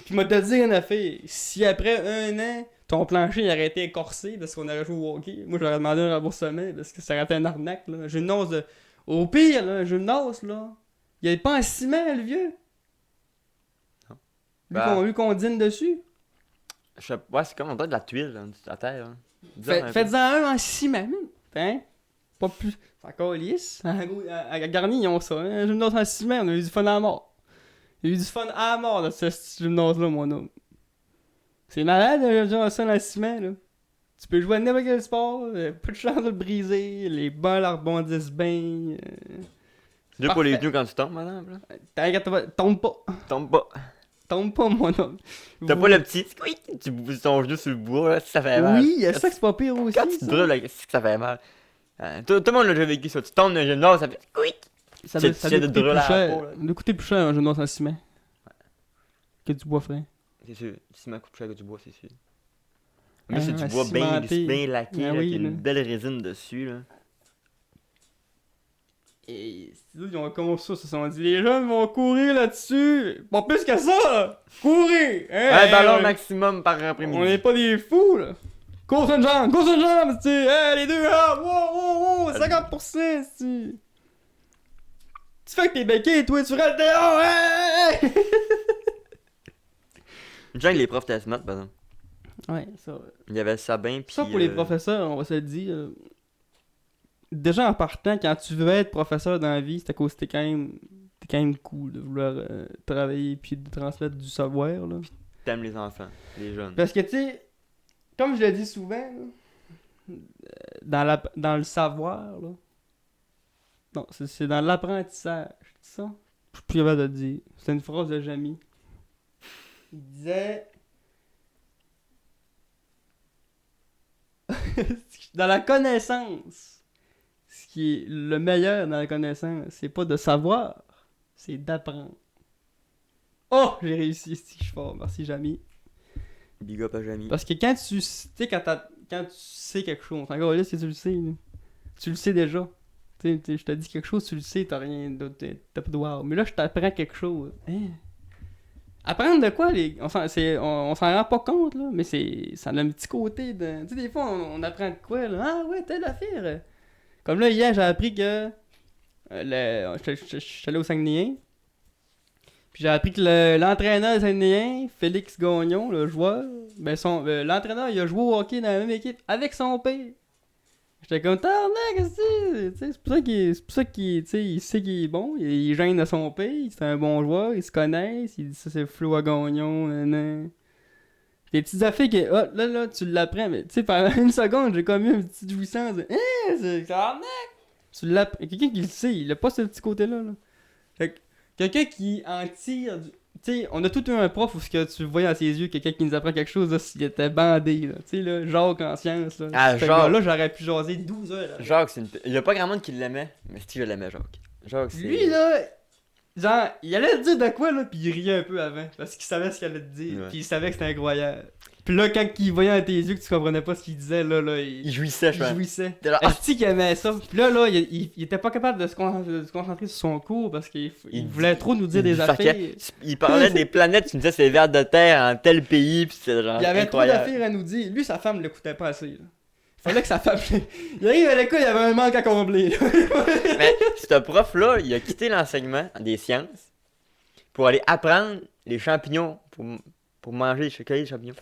Puis moi te dire une affaire, si après un an, ton plancher il aurait été écorcé parce qu'on aurait joué au hockey, moi j'aurais demandé un remboursement parce que ça aurait été un arnaque, là. Un gymnase de... Au pire, là, un gymnase, là, il avait pas en ciment, le vieux. Non. Lui qu'on dîne dessus. Ouais, c'est comme on dirait de la tuile, hein, à terre. Hein. Faites-en un en ciment, man. Hein? Pas plus. C'est encore lisse. À Garni, ils ont ça. Hein? Un gymnase en ciment, on a eu du fun à mort. Il y a eu du fun à mort dans ce gymnase-là, mon homme. C'est malade, un gymnase en ciment, là. Tu peux jouer à n'importe quel sport, pas de chance de le briser, les balles rebondissent bien. Deux pour les genoux quand tu tombes, madame. T'inquiète, tombe pas. Tombe pas. Tombe pas, mon homme. T'as pas le petit. Oui, tu bouges ton genou sur le bois, là, ça fait mal. Oui, il y a ça que c'est pas pire aussi. Quand tu te dribbles, là, c'est que ça fait mal. Tout le monde l'a déjà vécu ça. Tu tombes dans un gymnase, ça fait quick. Ça Tu doit essaies de coûter drôler plus à la cher. peau, là. Ça doit coûter plus cher un gymnase en ciment. Que du bois frais. C'est sûr, le ciment coûte plus cher que du bois, c'est sûr. Mais Ah, c'est du bois bien cimenté. laqué, Ah là, oui, qui a là. une belle résine dessus, là. Et ils ont commencé ça, ils se sont dit les jeunes vont courir là-dessus. Pas plus que ça! Courir! Un ballon ouais. maximum par après-midi. On est pas des fous, là! Course une jambe, tu sais! Les deux, ah! Wow! 50%, tu fais que t'es béqué, toi, tu restes dehors! Hey! Une jungle, les profs étaient smart, par exemple. Ouais, ça. Il y avait Sabin, pis. Ça, pour les professeurs, on va se le dire. Déjà en partant, quand tu veux être professeur dans la vie, c'est à cause que t'es quand même cool de vouloir travailler puis de transmettre du savoir, là. T'aimes les enfants, les jeunes. Parce que, tu sais, comme je le dis souvent, là, dans le savoir, là, non, c'est dans l'apprentissage, c'est ça? Je suis plus capable de le dire. C'est une phrase de Jamie. Il disait... dans la connaissance, ce qui est le meilleur dans la connaissance, c'est pas de savoir, c'est d'apprendre. Oh, j'ai réussi, si je suis fort, merci Jamie. Big up à Jamie. Parce que quand tu sais, quand tu sais quelque chose, encore là, si tu le sais, là, tu le sais déjà. Tu sais, je te dis quelque chose, tu le sais, t'as rien d'autre, t'as pas de wow. Mais là, je t'apprends quelque chose. Hein? Apprendre de quoi, on s'en rend pas compte, là, mais ça a un petit côté de... Tu sais, des fois, on apprend de quoi, là. Ah ouais, telle affaire. Comme là, hier, j'ai appris que... Je suis allé au Saguenay. Puis j'ai appris que l'entraîneur Saguenay, Félix Gagnon, le joueur, ben l'entraîneur, il a joué au hockey dans la même équipe avec son père. J'étais comme, tabarnak, qu'est-ce que c'est pour ça qu'il il sait qu'il est bon, il gêne de son père, c'est un bon joueur, ils se connaissent, il dit ça c'est Flo à Gagnon, nanana. Des petites affaires que, là, tu l'apprends, mais tu sais, pendant une seconde, j'ai comme eu une petite jouissance de, c'est tabarnak! Tu l'apprends, quelqu'un qui le sait, il a pas ce petit côté-là, là. Fait que, quelqu'un qui en tire, sais, on a tout eu un prof où ce que tu voyais dans ses yeux, quelqu'un qui nous apprend quelque chose, là, s'il était bandé, là. Tu sais, là, Jacques en sciences, là. Ah, Ce Jacques. gars-là, j'aurais pu jaser 12 heures, là. Jacques, il y a pas grand monde qui l'aimait, mais si je l'aimais, Jacques. Jacques, c'est. Lui, là, genre, il allait te dire de quoi, là, pis il riait un peu avant, parce qu'il savait ce qu'il allait te dire, Ouais. pis il savait que c'était incroyable. Pis là, quand il voyait dans tes yeux que tu comprenais pas ce qu'il disait, là, Il jouissait, je il pense. jouissait. T'es là, Est-ce qu'il aimait ça? Pis là, il était pas capable de se concentrer sur son cours parce qu'il Il voulait trop nous dire il des faquait. affaires. Il parlait des planètes, tu me disais c'est vers de terre en tel pays, pis c'est genre Il y avait trop incroyable. d'affaires à nous dire. Lui, sa femme l'écoutait pas assez. Là. Fallait que sa femme. Il arrive à l'école, il y avait un manque à combler. Là. Mais ce prof-là, il a quitté l'enseignement des sciences pour aller apprendre les champignons, pour manger, cueillir les champignons.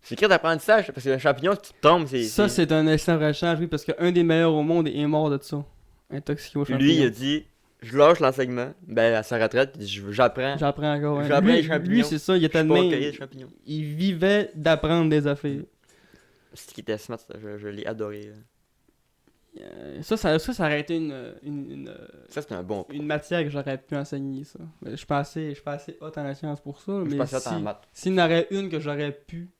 C'est écrit d'apprentissage, parce que un champignon, si tu tombes, Ça, c'est un excellent rechange, oui, parce qu'un des meilleurs au monde est mort de ça. Intoxiqué au champignon. Lui, il a dit, je lâche l'enseignement, ben à sa retraite, j'apprends. J'apprends encore. Hein. J'apprends les champignons. Lui, c'est ça, il était Je de peux même. cueillir les champignons. Il vivait d'apprendre des affaires. C'est ce qui était smart, ça, je l'ai adoré. Ça aurait été Ça, c'est un bon. une matière que j'aurais pu enseigner, ça. Mais je suis pas assez hot en la science pour ça. Je Mais pensais en maths. s'il y en aurait une que j'aurais pu,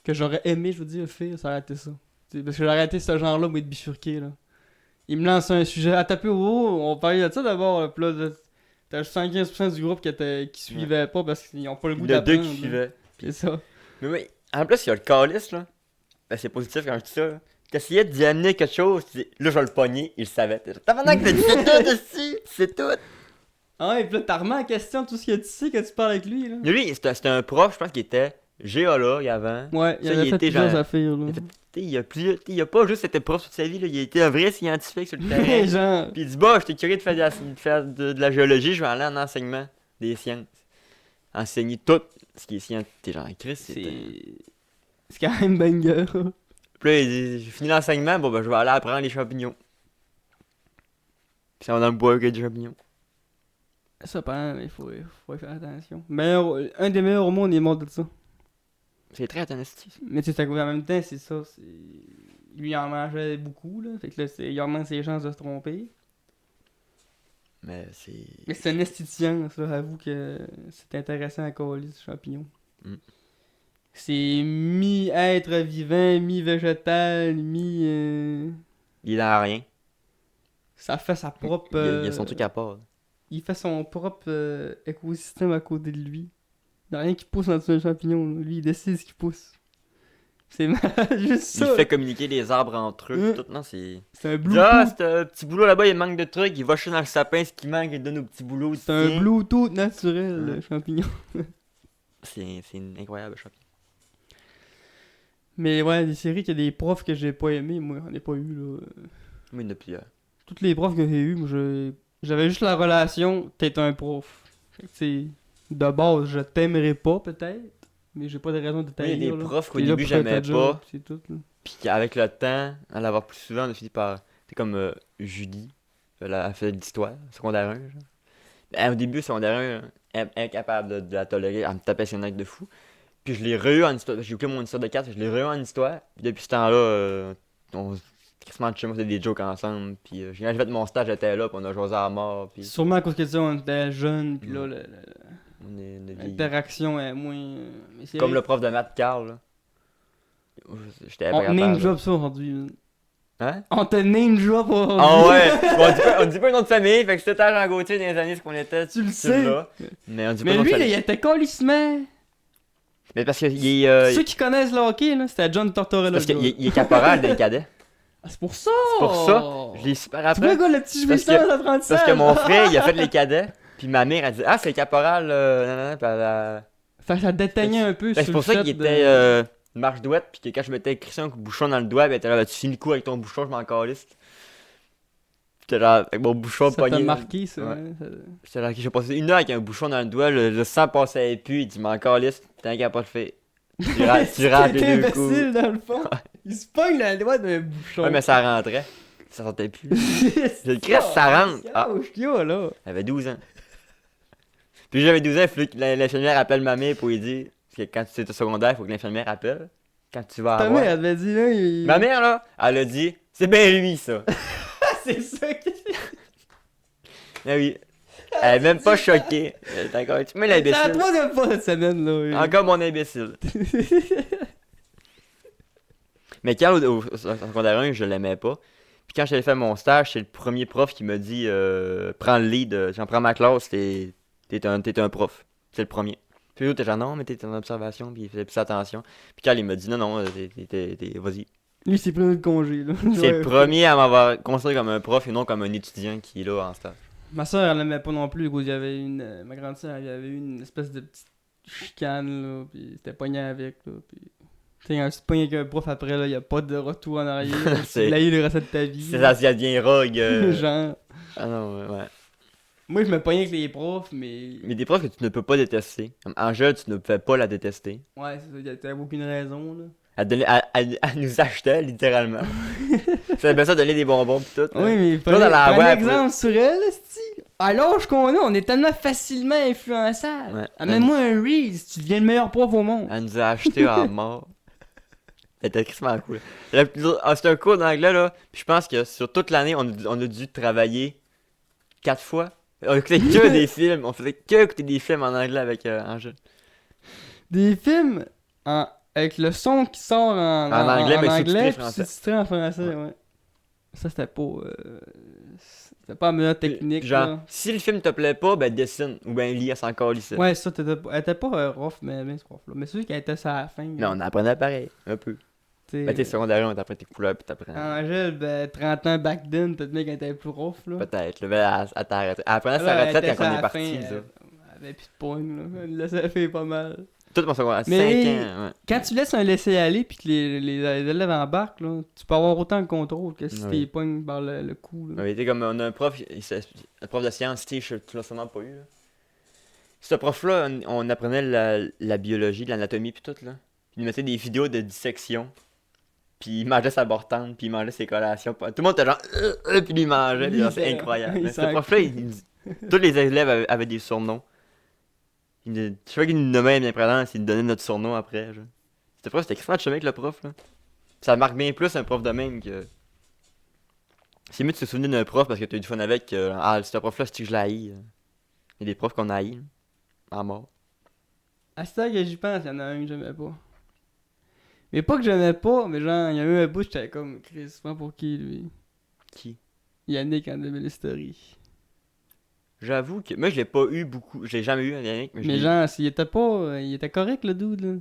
que j'aurais aimé, je veux dire, faire, ça aurait été ça. T'sais, parce que j'aurais été ce genre-là, moi, de bifurquer, là. Il me lance un sujet à taper au haut, on parlait de ça d'abord, là, pis là, t'as 75% du groupe qui suivait pas parce qu'ils ont pas le goût Il y en a deux d'apprendre. qui là. suivaient. C'est ça. Mais oui, en plus, il y a le calice, là. Ben, c'est positif quand je dis ça, là. T'essayais d'y amener quelque chose, tu dis, là, je vais le pogner, il le savait. T'as maintenant que t'as dit c'est tout dessus, c'est tout. Ah, et pis là, t'as remis en question tout ce que tu sais que tu parles avec lui, là. Mais lui, c'était un prof, je pense qu'il était géologue avant. Ouais, il Ça, avait il fait était plusieurs genre- affaires, là. Il a pas juste été prof toute sa vie, là. Il a été un vrai scientifique sur le terrain. genre, Puis il dit, bah, j'étais curieux de faire de la géologie, je vais aller en enseignement des sciences. Enseigner tout ce qui est science. T'es genre, Chris, c'est quand même banger. Puis là, il dit, j'ai fini l'enseignement, bon, ben, je vais aller apprendre les champignons. Puis on va dans le bois avec des champignons. Ça, il faut y faire attention. Un des meilleurs au monde, il est mort de ça. C'est très intéressant. Mais tu sais, en même temps, c'est ça. Lui, il en mangeait beaucoup, là. Fait que là, il augmente ses chances de se tromper. Mais c'est. Mais c'est une esthétienne, ça. Avoue que c'est intéressant à coller, ce champignon. Mm. C'est mi-être vivant, mi-végétal, Il est dans rien. Ça fait sa propre. Il a son truc à part. Il fait son propre écosystème à côté de lui. Il n'y a rien qui pousse dans un champignon. Là. Lui, il décide ce qui pousse. C'est juste ça. Il fait communiquer les arbres entre eux. Mm. Tout, non, c'est. C'est un Il dit, Bluetooth. ah, c'est un petit boulot là-bas, il manque de trucs. Il va chercher dans le sapin ce qui manque, il donne au petit boulot. C'est un Bluetooth naturel, Mm. le champignon. C'est une incroyable champignon. Mais ouais, des séries qu'il y a des profs que j'ai pas aimés, moi, j'en ai pas eu, là. Mais il y en a plusieurs. Toutes les profs que j'ai eu, moi, j'avais juste la relation, t'es un prof. Fait que, tu sais, de base, je t'aimerais pas, peut-être, mais j'ai pas de raison de Oui, t'aimer. il y a des profs qu'au T'es là début pour faire ta j'aimais job, pas. c'est tout, là. Puis avec le temps, à l'avoir plus souvent, on a fini par. C'est comme Julie. Elle fait de l'histoire, secondaire 1. Genre. Au début, secondaire 1, incapable de la tolérer, elle me tapait ses necks de fou. Puis je l'ai re-eu en histoire. J'ai oublié mon histoire de 4, je l'ai re-eu en histoire. Puis depuis ce temps-là, on quasiment chez moi, c'était des jokes ensemble. Puis quand j'ai fait mon stage, j'étais là, puis on a joué à mort. Puis Sûrement à cause que ça, on était jeunes, pis là, on est vieillis. l'interaction est moins. Mais c'est Comme vrai. le prof de maths, Carl. Là. J'étais pas On capable. name drop ça aujourd'hui. là. Hein? On te name drop aujourd'hui. Ah ouais! Bon, on dit pas une autre famille, fait que c'était à Jean Gauthier dans les années ce qu'on était. Tu le celui-là. Mais on dit pas Mais une autre lui, là, famille. il était colissement. Mais parce qu'il est. Ceux qui connaissent le hockey, là, c'était John Tortorella. Parce le qu'il gars. il est caporal d'un cadet. Ah, c'est pour ça! C'est pour ça. Je l'ai super Tu vois, appris. gars, le petit Parce que- jouisseur d'apprentissage. Parce que mon frère, il a fait les cadets. Puis ma mère, a dit, ah, c'est caporal. Nanana, puis elle a- Fait que ça déteignait un peu Fait que sur c'est pour le ça fait qu'il de- était marche douette. Puis que quand je m'étais crissé un bouchon dans le doigt, ben, elle était là, tu finis le coup avec ton bouchon, je m'en calisse. J'étais là, avec mon bouchon Ça t'a pogné. marqué, ça. Ouais. hein, ça- J'étais là, j'ai passé 1 heure avec un bouchon dans le doigt, le sang passait plus, il dit, m'en calisse, t'as qu'à pas le faire. Tu rates C'était les deux coups. imbécile, dans le fond. Il se pogne le doigt d'un bouchon. Ouais, mais ça rentrait. Ça sortait plus. C'est le Christ, ça rentre. Ah. qu'il y a, là. J'avais 12 ans. Puis j'avais 12 ans, il fallait que l'infirmière appelle ma mère pour lui dire. Parce que quand tu es au secondaire, il faut que l'infirmière appelle. Quand tu vas Ta avoir. mère, elle devait dire, là, il... Ma mère, là, elle a dit, c'est bien lui, ça. c'est ça que... Ah oui. Elle est même pas choquée. Elle est encore, tu mets C'est la l'imbécile. troisième fois cette semaine, là. Encore mon imbécile. Mais Carl, au secondaire 1, je l'aimais pas. Puis quand j'allais faire mon stage, c'est le premier prof qui m'a dit prends le lead, j'en prends ma classe, t'es un prof. C'est le premier. Puis l'autre, t'es genre non, mais t'es en observation, puis il faisait plus attention. Puis Carl, il m'a dit non, non, vas-y. Lui, c'est pris de congé, là. C'est le premier à m'avoir considéré comme un prof et non comme un étudiant qui est là en stage. Ma soeur, elle l'aimait pas non plus, il y avait une. Ma grande soeur, il y avait eu une espèce de petite chicane, là, pis c'était pogné avec, là, pis. Tu sais, quand tu te pognes avec un prof après, là, y a pas de retour en arrière. C'est- Tu l'as eu le reste de ta vie. C'est ça, ça devient rogue. Genre. Ah non, ouais. Moi, je me pognais avec les profs, mais. Mais des profs que tu ne peux pas détester. Comme Angèle, tu ne pouvais pas la détester. Ouais, c'est ça, t'avais aucune raison, là. Elle nous achetait littéralement. C'est bien ça donner des bonbons pis tout. là. Oui, mais Toi, dans la prenez web, exemple sur elle, esti. À l'âge qu'on a, on est tellement facilement influençable. Ouais. Amène-moi un Reels, tu deviens le meilleur prof au monde. Elle nous a acheté en mort. Elle était crissement cool. C'était un cours d'anglais là. Puis je pense que sur toute l'année, on a dû travailler 4 fois. On écoutait que des films. On faisait que écouter des films en anglais avec Angèle. Des films avec le son qui sort en anglais, mais sous-titré puis français. sous-titré en français, ouais. Ça, c'était pas. C'était pas la meilleure technique. Genre, là. si le film te plaît pas, ben dessine. Ou ben lis, elle s'en calisse. Ouais, ça, elle était pas rough, mais ce prof-là. Mais c'est sûr qu'elle était ça à la fin. Mais on apprenait pareil, un peu. Ben t'es secondaire, on t'apprend tes couleurs pis t'apprends. Angèle, ben, 30 ans back then, peut-être bien qu'elle était plus rough, là. Peut-être, là, ben, elle t'a arrêté. Elle apprenait sa Là, elle retraite était quand on ça à est la parti, fin, ça. Elle avait plus de poigne, là. Elle laissait faire pas mal. Tout mon secondaire, 5 Mais ans, ouais. quand tu laisses un laisser-aller puis que les élèves embarquent, là, tu peux avoir autant de contrôle que si Oui. t'es pognes par le cou. Là. Ouais, t'es comme, on a un prof, un prof de sciences, tu l'as sûrement pas eu, là. Ce prof-là, on apprenait la biologie, l'anatomie pis tout, là. Il nous mettait des vidéos de dissection. Puis il mangeait sa bortante, puis il mangeait ses collations. Tout le monde était genre, puis lui il mangeait, puis genre, c'est incroyable. Mais ce prof-là, tous les élèves avaient des surnoms. Je sais qu'il nous nommait bien présent, il nous donnait notre surnom après. Genre. C'était extrêmement chemin avec le prof, là. Ça marque bien plus un prof de même que. C'est mieux de se souvenir d'un prof parce que t'as eu du fun avec. Ce prof-là, c'est que je l'ai haï. Il y a des profs qu'on a haï, à mort. À ce temps que j'y pense, il y en a un que j'aimais pas. Mais pas que j'aimais pas, mais genre, il y a eu un bout, j'étais comme, Chris, c'est pas pour qui lui? Qui? Yannick en Devil Story. J'avoue que. Moi, je l'ai pas eu beaucoup. Je l'ai jamais eu, Yannick, mais je Mais l'ai eu. genre, il était pas. Il était correct le dude, là.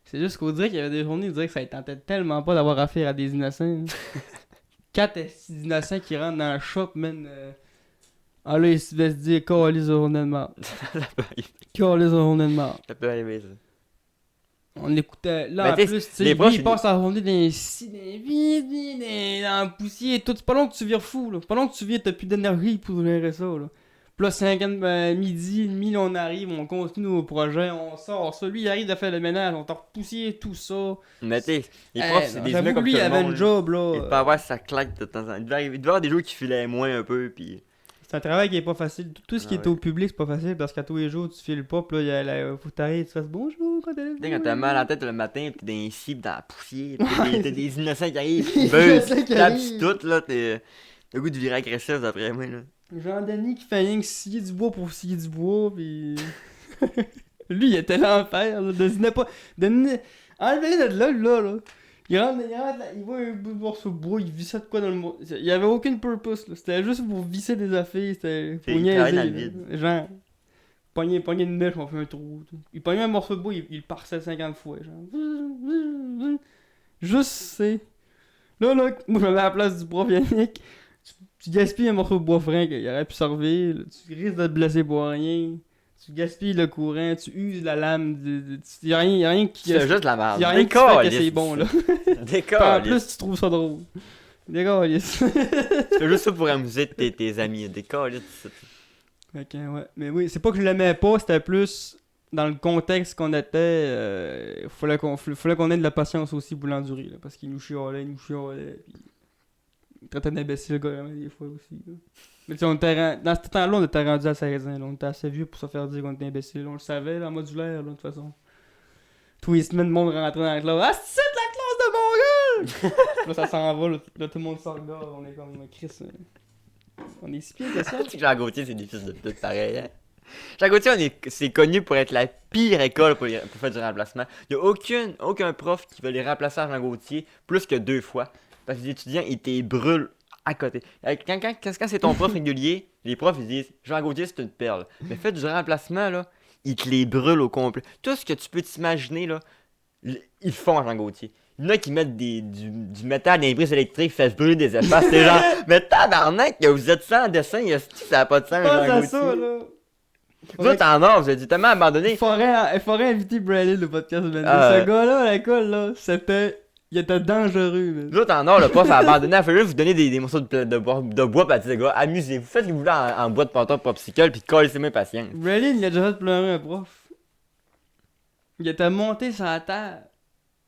C'est juste qu'on dirait qu'il y avait des journées, on dirait que ça ne tentait tellement pas d'avoir affaire à des innocents. 4 innocents qui rentrent dans le shop, man. Ah là, il se devait se dire, calisse de journée de mort. Ça peut arriver. Calisse de journée de mort. Ça peut arriver, ça. On écoutait. Là, Ben, en t'sais, plus, tu sais, les lui, proches, il passe la journée dans les vides, dans le poussier et tout. C'est pas long que tu vires fou, là. C'est pas long que tu vires, t'as plus d'énergie pour gérer ça, là. Puis là, 50 midi et demi, là, on arrive, on continue nos projets, on sort ça. Lui, il arrive de faire le ménage, on t'a repoussé tout ça. Mais t'sais, les profs, c'est des humains J'avoue que comme lui, tout il le avait monde. une job, là. Il peut avoir sa claque de temps en temps. Il devait y avoir des jours qui filaient moins un peu, pis. C'est un travail qui est pas facile. Tout ce qui Ah est ouais. au public, c'est pas facile parce qu'à tous les jours, tu files pas, pis là, faut que t'arrives, tu fasses bonjour quand t'es Tu sais, quand t'as mal à la tête le matin, pis t'es dans les scies, pis dans la poussière, pis t'as des innocents qui arrivent, Des qui veulent, innocents qui qui tapent arrivent. sur tout, là, t'es. Le goût de virer agressif d'après moi, là. Jean-Denis qui fait rien que scier du bois pour scier du bois, pis. Lui, il était l'enfer, là. Desinait pas. Enlevez-le de là. Il rentre, il voit un bout de morceau de bois, il vissait de quoi dans le bois. Il y avait aucune purpose, là. C'était juste pour visser des affaires, c'était pour Il travaille dans le niaiser. vide. Là. Genre, pogner une mèche, on fait un trou. Tout. Il pognait un morceau de bois, il le parçait 50 fois, genre. Juste, c'est. Là, moi je me mets à la place du prof Yannick. Tu gaspilles un morceau de bois franc qu'il aurait pu servir, là. Tu risques de te blesser pour rien. Tu gaspilles le courant, tu uses la lame. Y a rien qui. C'est juste de la merde. Y a rien qui fait que c'est bon, là. En Décolle. plus, tu trouves ça drôle. Décolle, yes. Tu fais juste ça pour amuser tes amis. Décolle. Ok, ouais. Mais oui, c'est pas que je l'aimais pas, c'était plus dans le contexte qu'on était. Fallait qu'on ait de la patience aussi pour l'endurer, là. Parce qu'il nous chialait. Puis il traitait d'imbécile, le gars, vraiment, des fois aussi, là. Mais tu sais, dans ce temps-là, on était rendu à 16 ans, là. On était assez vieux pour se faire dire qu'on était imbécile. On le savait, là, en modulaire, là, de toute façon. Tous les semaines, le monde rentrait dans la classe. Ah, c'est la classe de mon gars! Là, ça s'en va, là, tout le monde sort là, on est comme Chris. On est si pire que ça. Tu sais que Jean Gauthier, c'est des fils de pute pareil, hein? Jean Gauthier, c'est connu pour être la pire école pour faire du remplacement. Il n'y a aucun prof qui va les remplacer à Jean Gauthier plus que 2 fois. Parce que les étudiants, ils te brûlent à côté. Quand c'est ton prof régulier, les profs, ils disent Jean Gauthier, c'est une perle. Mais fait du remplacement, là, ils te les brûlent au complet. Tout ce que tu peux t'imaginer, là, ils le font à Jean Gauthier. Il y en a qui mettent du métal dans les prises électriques, fait se brûler des espaces. C'est genre, mais tabarnak, que vous êtes ça en dessin, ça n'a pas de sens, Pense Jean à Gauthier. ça, là. Vous autres, en or, vous êtes tellement abandonné. Il faudrait inviter Bradley au podcast de Ah, Ce gars-là à l'école, là, il était dangereux, man. Vous autres, en or, le prof a abandonné. Il fallait juste vous donner des morceaux de bois, pis elle dit, les gars, amusez-vous, faites ce que vous voulez en bois de pantalon popsicle, pis collez-moi patience. Bradley, il a déjà fait pleurer un prof. Il était monté sur la terre.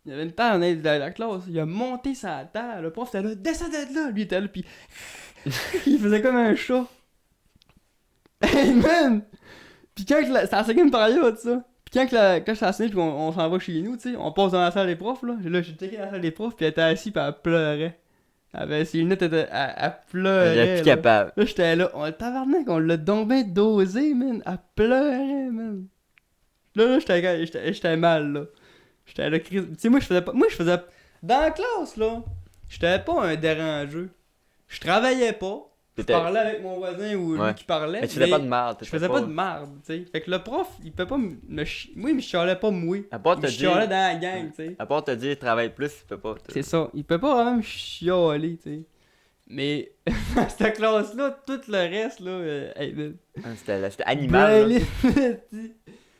Il y avait une terre en aide de la classe. Il a monté sur la terre. Le prof était là, descends de là. Lui, il était là, pis il faisait comme un chat. Hey, man! Pis quand c'était la 5e période, ça. Pis quand je suis assis, pis on s'en va chez nous, tu sais, on passe dans la salle des profs, là. Là, j'ai checké dans la salle des profs, pis elle était assise, pis elle pleurait. Elle avait ses lunettes, elle pleurait. J'étais plus là. capable. Là, j'étais là, tabarnak, on l'a donc bien dosé, man. Elle pleurait, man. Là, j'étais mal, là. J'étais là, tu sais, moi, je faisais. Dans la classe, là, j'étais pas un dérangeux. Je travaillais pas. Je parlais avec mon voisin ou lui qui parlait. Mais tu faisais pas de merde. Je faisais pas de merde, tu sais. Fait que le prof, il peut pas me chialer. Moi, il me chialait pas moi. À part Il te me dire. chialait dans la gang, tu sais. À part te dire, travaille plus, il peut pas. C'est ça. Il peut pas vraiment me chialer, tu sais. Mais dans cette classe-là, tout le reste, là, hey, man. C'était animal. Là.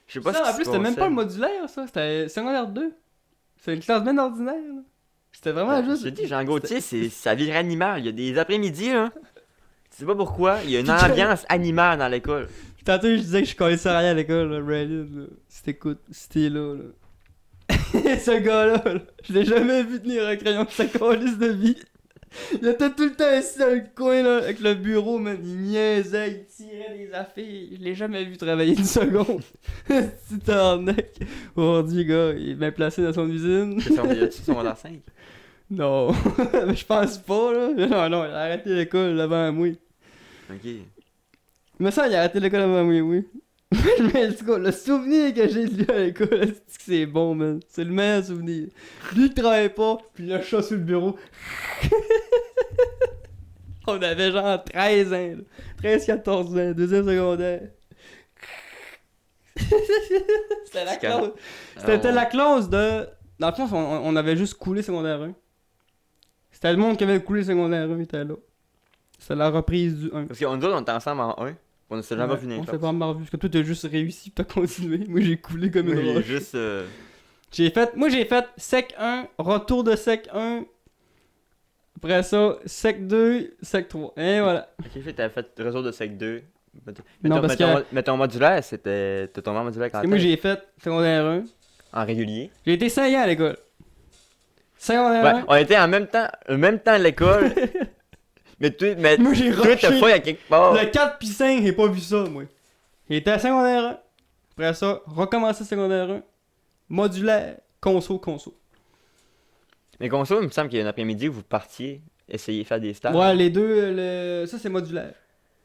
Je sais pas ça, si en plus, c'était même pas le modulaire, ça. C'était secondaire 2. C'est une classe bien ordinaire, là. C'était vraiment juste. Je te dis, Jean Gauthier, c'est sa vie animale. Il y a des après-midi, là. Tu sais pas pourquoi, il y a une ambiance animale dans l'école. Tantôt, je disais que je collais ça rien à l'école, là, Brandon, là. Si t'écoutes, si t'es là, là. Ce gars-là, là, je l'ai jamais vu tenir un crayon de sa calice de vie. Il était tout le temps assis dans le coin, là, avec le bureau, man. Il niaisait, il tirait des affaires. Je l'ai jamais vu travailler une seconde. C'est arnaque. Aujourd'hui, gars, il est bien placé dans son usine. C'est son secondaire 5. Non, mais je pense pas, là. Non, il a arrêté l'école avant moi. Ok. Mais ça, il a arrêté l'école avant moi, oui. Mais en tout cas, le souvenir que j'ai de lui à l'école, c'est bon, man. C'est le meilleur souvenir. Lui qui travaillait pas, puis le chat sur le bureau. On avait genre 13 ans, là. 13-14 ans, deuxième secondaire. C'était la clause. C'était la clause de... Dans le fond, on avait juste coulé secondaire 1. C'était le monde qui avait coulé secondaire 1, il était là. C'était la reprise du 1. Parce qu'on nous autres, on était ensemble en 1. On ne s'est jamais vu On s'est pas mal revu. Parce que toi, t'as juste réussi, t'as continué. Moi, j'ai coulé comme une roche. Juste. Moi, j'ai fait sec 1, retour de sec 1. Après ça, sec 2, sec 3. Et voilà. Ok, fait, t'avais fait retour de sec 2. Non, parce que... Mais ton modulaire, c'était. T'as tombé en modulaire quand moi, j'ai fait secondaire 1. En régulier. J'ai été 5 ans à l'école. Secondaire Ouais, 1. on était en même temps à l'école. mais moi, j'ai toi, t'as rushé. pas à quelque part. Le 4 pis 5, j'ai pas vu ça, moi. J'ai été à secondaire 1. Après ça, recommencer secondaire 1. Modulaire, conso. Mais comme ça, il me semble qu'il y a un après-midi où vous partiez essayer de faire des stages. Ouais, les deux, ça c'est modulaire.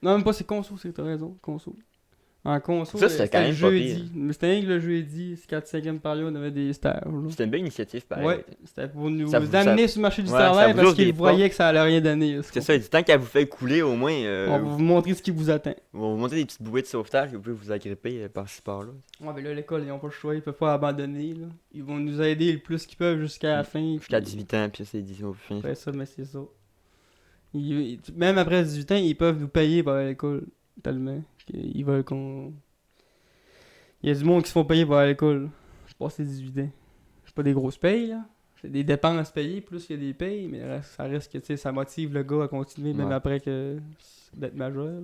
Non, même pas, c'est conso, t'as raison, conso. En conso, Ça, c'était quand même le pas jeudi. pire. Mais c'était rien que le jeudi, 4-5e période, on avait des stages. Là. C'était une belle initiative, pareil. Ouais, c'était pour nous Ça vous- amener ça- sur le marché du ouais, ça travail vous parce ouvre qu'ils des voyaient que ça allait rien donner. C'est ça, il dit tant qu'elle vous fait couler, au moins, On va vous montrer ce qui vous attend. on va vous montrer des petites bouées de sauvetage que vous pouvez vous agripper par-ci par-là. Ouais, mais là, l'école, ils ont pas le choix, ils peuvent pas abandonner. Là. Ils vont nous aider le plus qu'ils peuvent jusqu'à la fin. Jusqu'à puis 18 ans, puis c'est 18 ans. Après ça, mais c'est ça. Même après 18 ans, ils peuvent nous payer pour aller à l'école. Tellement. Ils veulent qu'on. Il y a du monde qui se font payer pour aller à l'école. Je passe les 18 ans. C'est pas des grosses payes, là. C'est des dépenses payées plus qu'il y a des payes, mais ça reste que, tu sais, ça motive le gars à continuer même Ouais. après que d'être majeur. Là.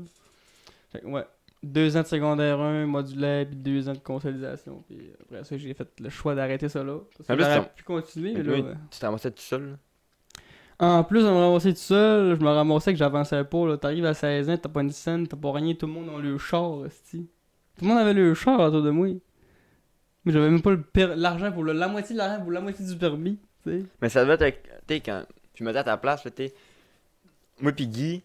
Fait que, ouais. 2 ans de secondaire 1, modulaire, puis 2 ans de consolidation. Puis après ça, j'ai fait le choix d'arrêter ça là. Parce que En plus, j'aurais ton- pu continuer, mais Mais là. toi, tu t'es ramassé tout seul, là. En plus de me ramasser tout seul, je me ramassais que j'avançais pas. Là. T'arrives à 16 ans, t'as pas une scène, t'as pas rien, tout le monde a le char, esti. Tout le monde avait le char autour de moi. Mais j'avais même pas l'argent pour la moitié de l'argent pour la moitié du permis, tu sais. Mais ça devait être. Tu sais, quand. Je me dis à ta place, là, tu sais. Moi pis Guy,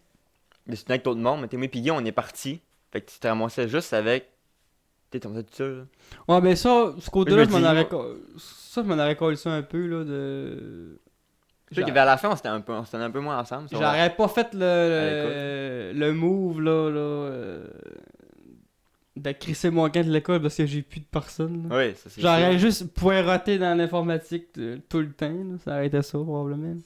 Mais c'était avec d'autres monde, mais t'es moi pis Guy, on est parti. Fait que tu te ramassais juste avec. T'es tombé tout seul, là. Ouais, mais ça, ce côté-là, Je je me m'en dis, aurais. Ça, je m'en aurais collé ça un peu, là, de. Tu sais que vers la fin, on s'était un peu moins ensemble. Ça va. J'aurais pas fait À le move, là, de crisser mon camp de l'école parce que j'ai plus de personne, là. Oui, ça c'est J'aurais sûr. juste poireauté dans l'informatique tout le temps, là. Ça aurait été ça, probablement.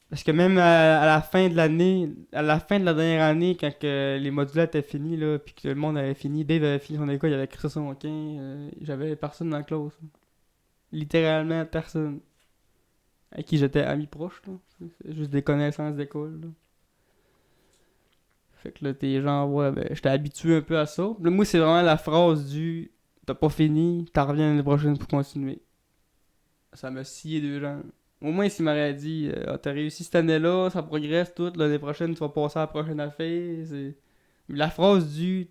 Parce que même à la fin de l'année, à la fin de la dernière année, quand que les modules étaient finis, là, puis que le monde avait fini, Dave avait fini son école, il avait crissé son camp, j'avais personne dans la classe, là. Littéralement personne. Avec qui j'étais ami proche, là. C'est juste des connaissances d'école, là. Fait que là, t'es genre, ouais, ben, j'étais habitué un peu à ça. Là, moi, c'est vraiment la phrase du t'as pas fini, t'en reviens l'année prochaine pour continuer. Ça m'a scié deux gens. Au moins, s'il m'aurait dit, ah, t'as réussi cette année-là, ça progresse tout, l'année prochaine, tu vas passer à la prochaine affaire. La phrase du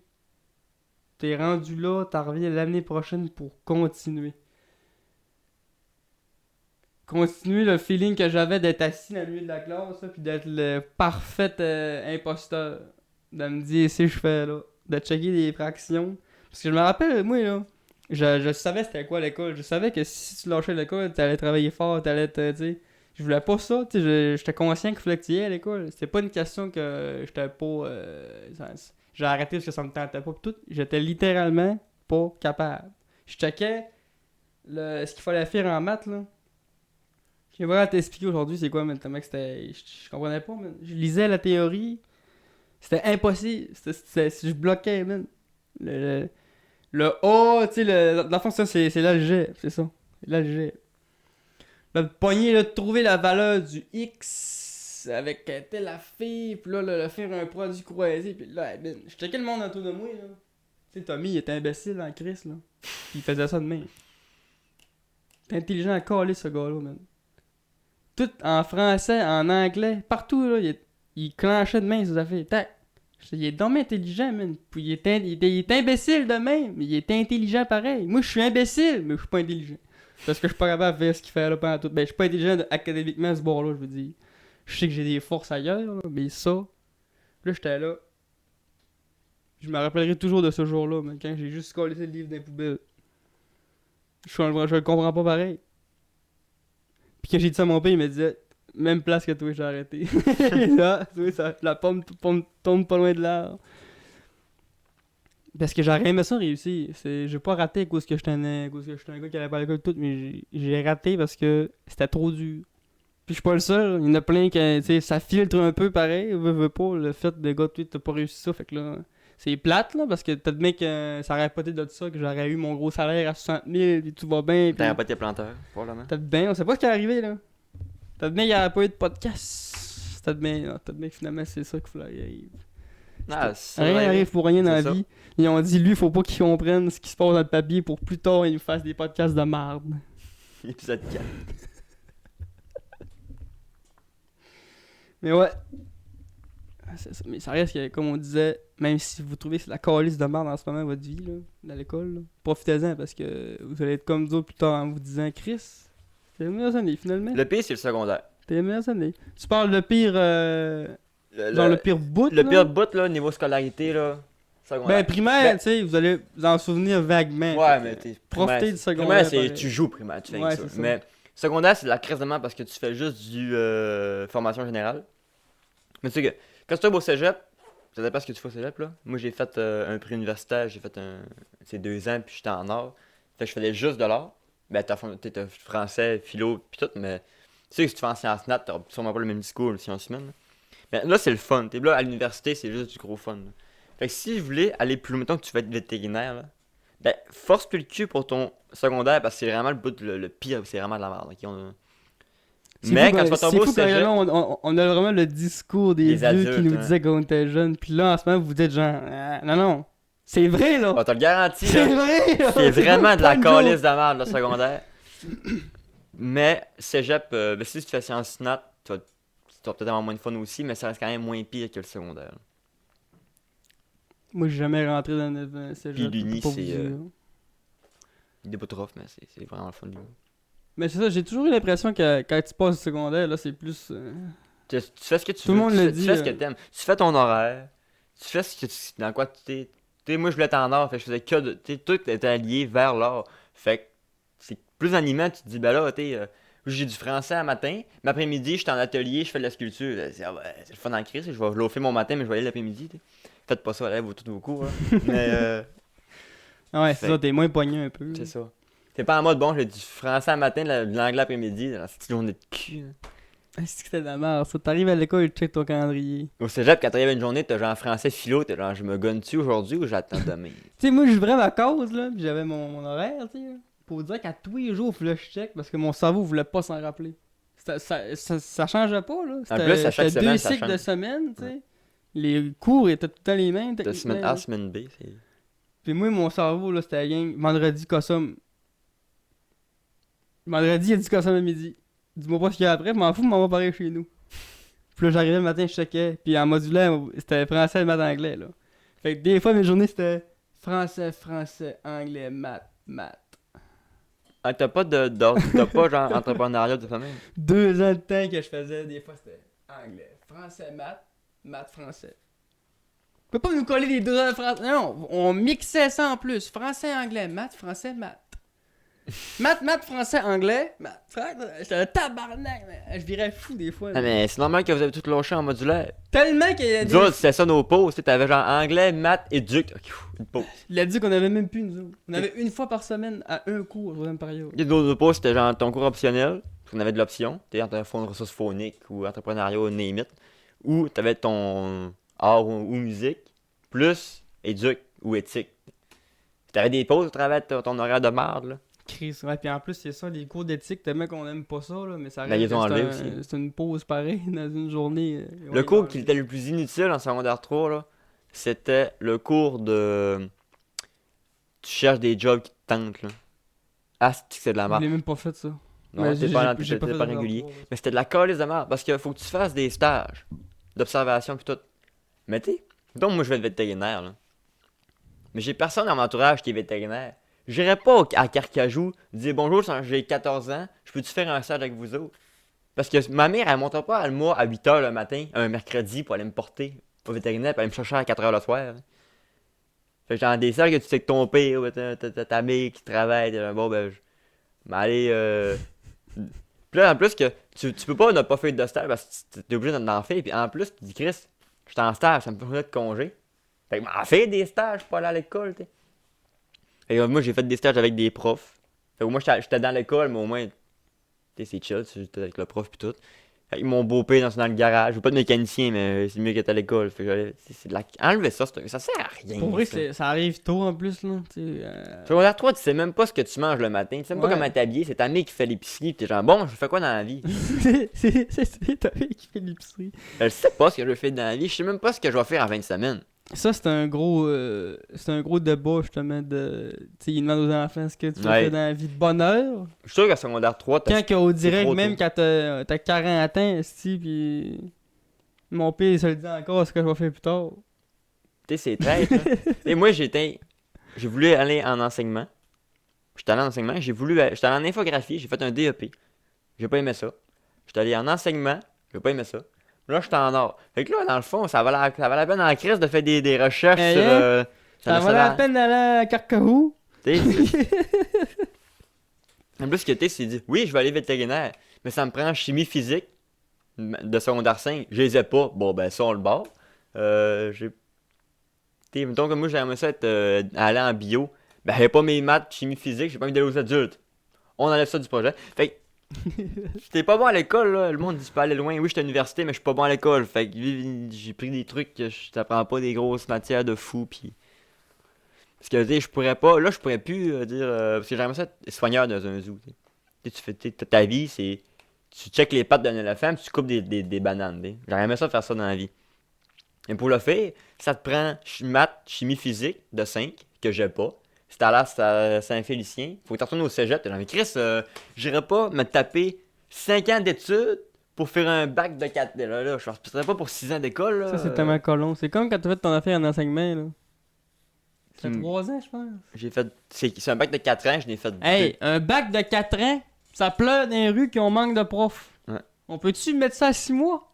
t'es rendu là, t'en reviens l'année prochaine pour continuer. Continuer le feeling que j'avais d'être assis dans le milieu de la classe, là, puis d'être le parfait imposteur. De me dire, c'est je fais là. De checker des fractions. Parce que je me rappelle, moi, là, je savais c'était quoi l'école. Je savais que si tu lâchais l'école, t'allais travailler fort, t'allais te, tu sais. Je voulais pas ça, tu sais. J'étais conscient qu'il fallait que tu y ailles à l'école. C'était pas une question que j'étais pas. J'ai arrêté parce que ça me tentait pas. Pis tout. J'étais littéralement pas capable. Je checkais ce qu'il fallait faire en maths, là. Je vais vraiment t'expliquer aujourd'hui c'est quoi, mais tellement que c'était. Je comprenais pas, man. Je lisais la théorie. C'était impossible. Je bloquais, man. Le, le, le A, tu sais, dans le fond, ça, c'est l'algèbre, c'est ça. C'est l'algèbre. Là, de pogner, là, de trouver la valeur du X avec telle affaire, puis là, le faire un produit croisé, puis là, man, je checkais le monde autour de moi, là. Tu sais, Tommy, il était imbécile en crise, là. Puis il faisait ça de même. T'es intelligent à caler, ce gars-là, man. Tout en français, en anglais, partout, là, il clenchait de main ses affaires. Tac. Il est dommage intelligent, man. Puis il est imbécile de même, mais il est intelligent pareil. Moi, je suis imbécile, mais je suis pas intelligent. Parce que je suis pas capable de faire ce qu'il fait là pendant tout. Ben, je suis pas intelligent académiquement à ce bord-là, je veux dire. Je sais que j'ai des forces ailleurs, là, mais ça. Là, j'étais là. Je me rappellerai toujours de ce jour-là, man, quand j'ai juste collé le livre dans les poubelles. Je le comprends pas pareil. Puis quand j'ai dit ça à mon père, il me disait même place que toi, j'ai arrêté. Là, tu vois, la pomme tombe pas loin de l'arbre. Parce que j'aurais aimé ça réussir. J'ai pas raté à cause que j'étais un gars qui allait pas à l'école tout, mais j'ai raté parce que c'était trop dur. Puis je suis pas le seul, il y en a plein qui, tu sais, ça filtre un peu pareil, veut pas, le fait de gars, tu t'as pas réussi ça, fait que là, c'est plate, là, parce que t'admets que ça aurait pas été de ça, que j'aurais eu mon gros salaire à 60 000, puis tout va bien, puis T'aurais pas été planteur, probablement. t'admets, on sait pas ce qui est arrivé, là. T'admets qu'il y aurait pas eu de podcast. T'admets que finalement c'est ça qu'il fallait arriver. Ah, Rien n'arrive pour rien dans la c'est ça. vie. Ils ont dit, lui, faut pas qu'il comprenne ce qui se passe dans le papier pour plus tard, il nous fasse des podcasts de merde. Épisode 4. Mais ouais. Mais ça reste que, comme on disait, même si vous trouvez que c'est la calice de merde en ce moment votre vie, là, dans l'école, là, profitez-en parce que vous allez être comme d'autres plus tard en vous disant, Chris, c'est les meilleures années finalement. Le pire, c'est le secondaire. C'est les meilleures années. Tu parles de pire. Genre le pire bout. Le là? pire bout, là, niveau scolarité, là. Secondaire. Ben, primaire, Ben, tu sais, vous allez vous en souvenir vaguement. Ouais, Fait mais que, t'es. profitez du secondaire. Primaire, c'est pareil. tu joues primaire, tu fais Ouais, avec ça. c'est ça. Mais secondaire, c'est de la crise de merde parce que tu fais juste du formation générale. Mais tu sais que quand tu es au cégep, ça dépend ce que tu fais au cégep, là. Moi, j'ai fait un prix universitaire, j'ai fait c'est 2 ans, puis j'étais en art. Fait que je faisais juste de l'art. Ben, t'as français, philo, puis tout, mais tu sais que si tu fais en sciences nat, t'auras sûrement pas le même discours, le sciences humaines. Mais là, c'est le fun. T'es là, à l'université, c'est juste du gros fun, là. Fait que si je voulais aller plus loin, mettons que tu vas être vétérinaire, là, ben, force-toi le cul pour ton secondaire, parce que c'est vraiment le bout, le pire, c'est vraiment de la merde, ok? C'est Mais fou quand tu vas c'est tomber au fou quand cégep, là, on a vraiment le discours des Les vieux adultes, qui nous hein. disaient quand on était jeunes. Puis là, en ce moment, vous êtes genre, ah, non, non, c'est vrai là. on te le garantit, C'est là, vrai là. c'est vraiment de la pas une calice joke. de merde, le secondaire. Mais cégep, ben, si tu fais sciences nat, tu vas peut-être avoir moins de fun aussi, mais ça reste quand même moins pire que le secondaire. Moi, j'ai jamais rentré dans le cégep. Puis l'uni, je peux pas vous c'est, dire. Il est pas trop rough, mais c'est vraiment le fun. Lui. Mais c'est ça, j'ai toujours eu l'impression que quand tu passes au secondaire, là, c'est plus. Tu fais ce que tu Tout veux. le monde le Tu dit, fais ce que t'aimes. Tu fais ton horaire. Tu fais ce que dans quoi tu t'es. Tu sais, moi, je voulais être en art. Fait que je faisais que de. Tu sais, tout était allié vers l'art. Fait que c'est plus animant. Tu te dis, ben là, tu sais, j'ai du français à matin. Mais après-midi, je suis en atelier, je fais de la sculpture. C'est le fun en crise. Je vais loafer mon matin, mais je vais aller l'après-midi. T'sais. Faites pas ça, allez, vous tous vos cours. Hein. Mais, Ah ouais, c'est fait ça, t'es moins poigné un peu. c'est ça. T'es pas en mode, bon, j'ai du français à matin, de l'anglais après-midi. C'est une journée de cul. Hein. Ah, c'est que c'était de la merde, ça. T'arrives à l'école, tu check ton calendrier. Au cégep, quand t'arrives à une journée, t'as genre français philo, t'es genre, je me gonne-tu aujourd'hui ou j'attends demain? Tu sais, moi, j'ouvrais ma cause, là, pis j'avais mon horaire, tu sais. Pour dire qu'à tous les jours, il fallait que je check parce que mon cerveau voulait pas s'en rappeler. Ça changeait pas, là. En plus, à chaque C'était semaine, deux ça cycles change. de semaine, tu sais. Les cours étaient tout le temps les mêmes, T'as techniquement. semaine A, semaine B, c'est. Puis moi, mon cerveau, là, c'était rien. Vendredi, Cossum. Vendredi, il y a du Cossum à midi. Dis-moi pas ce qu'il y a après, je m'en fous, m'en va pareil chez nous. Puis là, j'arrivais le matin, je checkais. Puis en modulaire, c'était français, maths, anglais, là. Fait que des fois, mes journées, c'était français, anglais, maths. Ah, t'as pas t'as pas genre entrepreneuriat de toi-même? 2 ans de temps que je faisais, des fois, c'était anglais, français, maths, français. Tu peux pas nous coller les 2 ans de français. Non, on mixait ça en plus. Français, anglais, maths, français, maths. Maths, français, anglais, maths. J'étais un tabarnak, mais je virais fou des fois. Ah, mais c'est normal que vous avez tout lâché en modulaire. Tellement qu'il a Nous dit. autres, c'était ça nos pauses. T'avais genre anglais, maths, éduc. Ok, une pause. Il a dit qu'on avait même plus, nous autres. On avait une fois par semaine à un cours, troisième période. Il y a d'autres pauses, c'était genre ton cours optionnel. Parce qu'on avait de l'option. T'es entre fonds de ressources phoniques ou entrepreneuriat, name it. Ou t'avais ton art ou musique. Plus éduc ou éthique. T'avais des pauses au travers de ton horaire de marde, là. Chris, ouais, puis en plus, c'est ça, les cours d'éthique, tellement qu'on aime pas ça, là, mais ça Ben, ils reste ont que enlevé c'est aussi. c'est une pause pareille dans une journée. Le cours qui était le plus inutile en secondaire 3, là, c'était le cours de. Tu cherches des jobs qui te tentent, là. Ah, c'est de la Je merde. l'ai même pas fait, ça. Non, Mais t'es j'ai- pas, j'ai t'étais fait pas de régulier. rapport, ouais. Mais c'était de la calice de merde. Parce qu'il faut que tu fasses des stages d'observation pis tout. Mais t'sais, donc moi je vais être vétérinaire, là. Mais j'ai personne dans mon entourage qui est vétérinaire. J'irai pas à Carcajou dire bonjour, j'ai 14 ans, je peux-tu faire un stage avec vous autres? Parce que ma mère, elle monte pas à moi à 8h le matin, un mercredi, pour aller me porter au vétérinaire, pour aller me chercher à 4h le soir. Hein. Fait que genre des stages que tu sais que ton père, ou ta mère qui travaille, t'es genre, bon ben, mais allez, Puis là, en plus que tu peux pas ne pas faire de stage parce que t'es obligé d'en faire. Puis en plus, tu dis, Chris, je suis en stage, ça me fait de congé. Fait que m'en fais des stages pour aller à l'école, tu sais. Fait que moi, j'ai fait des stages avec des profs. Fait que moi, j'étais dans l'école, mais au moins, tu sais, c'est chill, j'étais avec le prof puis tout. Fait qu'ils m'ont beau-père dans le garage. Je veux pas de mécanicien, mais c'est mieux qu'être à l'école. Fait que c'est de la. Enlever ça, ça sert à rien. Pour vrai, ça. ça arrive tôt en plus, là. Tu sais, Secondaire 3, tu sais même pas ce que tu manges le matin. Tu sais même pas Ouais. comment t'habiller. C'est ta mère qui fait l'épicerie. Pis t'es genre, bon, je fais quoi dans la vie? c'est ta fille qui fait l'épicerie. Je sais pas ce que je fais dans la vie. Je sais même pas ce que je vais faire en 20 semaines. Ça, c'est un gros débat, justement, de. Tu sais, ils demandent aux enfants ce que tu Ouais. fais dans la vie de bonheur. Je suis sûr qu'à secondaire 3, t'as. Quand qu'au direct, trop même tôt. quand t'as 40 ans, esti, pis. Mon père, il se le dit encore, ce que je vais faire plus tard. Tu sais, c'est traître. Là. Et moi, j'ai voulu aller en enseignement. J'étais allé en enseignement. J'étais allé en infographie. J'ai fait un DEP. J'ai pas aimé ça. J'étais allé en enseignement. J'ai pas aimé ça. Là, j'étais en art. Fait que là, dans le fond, ça valait la peine en crise de faire des recherches Hey, sur. hein? sur Ça le valait la salaire. peine d'aller à Carcahou. Tu sais, en plus, ce que tu sais, c'est dit, oui, je vais aller vétérinaire, mais ça me prend chimie physique de secondaire 5. Je les ai pas. Bon, ben, ça, on le barre. J'ai. Tu sais, mettons que moi, j'aimerais ça aller en bio. Ben, j'avais pas mes maths, chimie physique, j'ai pas envie d'aller aux adultes. On enlève ça du projet. Fait que. J'étais pas bon à l'école, là. Le monde dit, tu peux aller loin. Oui, j'étais à l'université, mais je suis pas bon à l'école. Fait que j'ai pris des trucs que je t'apprends pas des grosses matières de fou, pis. Parce que, tu sais, je pourrais pas. Là, je pourrais plus dire. Parce que j'aimerais ça être soigneur dans un zoo, tu sais. Tu sais, tu fais ta vie, c'est. Tu checkes les pattes d'un éléphant, puis tu coupes des bananes, tu sais. J'aurais aimé ça faire ça dans la vie. Et pour le faire, ça te prend maths, chimie physique de 5, que j'ai pas. Si t'as l'air Saint-Félicien, faut que tu retournes au cégep. T'es genre, mais Chris, j'irais pas me taper 5 ans d'études pour faire un bac de 4. Là, je ne pas pour 6 ans d'école. Là. Ça, c'est tellement colon. C'est comme quand tu fait ton affaire en enseignement, là. Ça fait Hmm. 3 ans, je pense. J'ai fait. C'est un bac de 4 ans, je l'ai fait Hey, un bac de 4 ans, ça pleure dans les rues qui ont manque de profs. Ouais. On peut-tu mettre ça à 6 mois?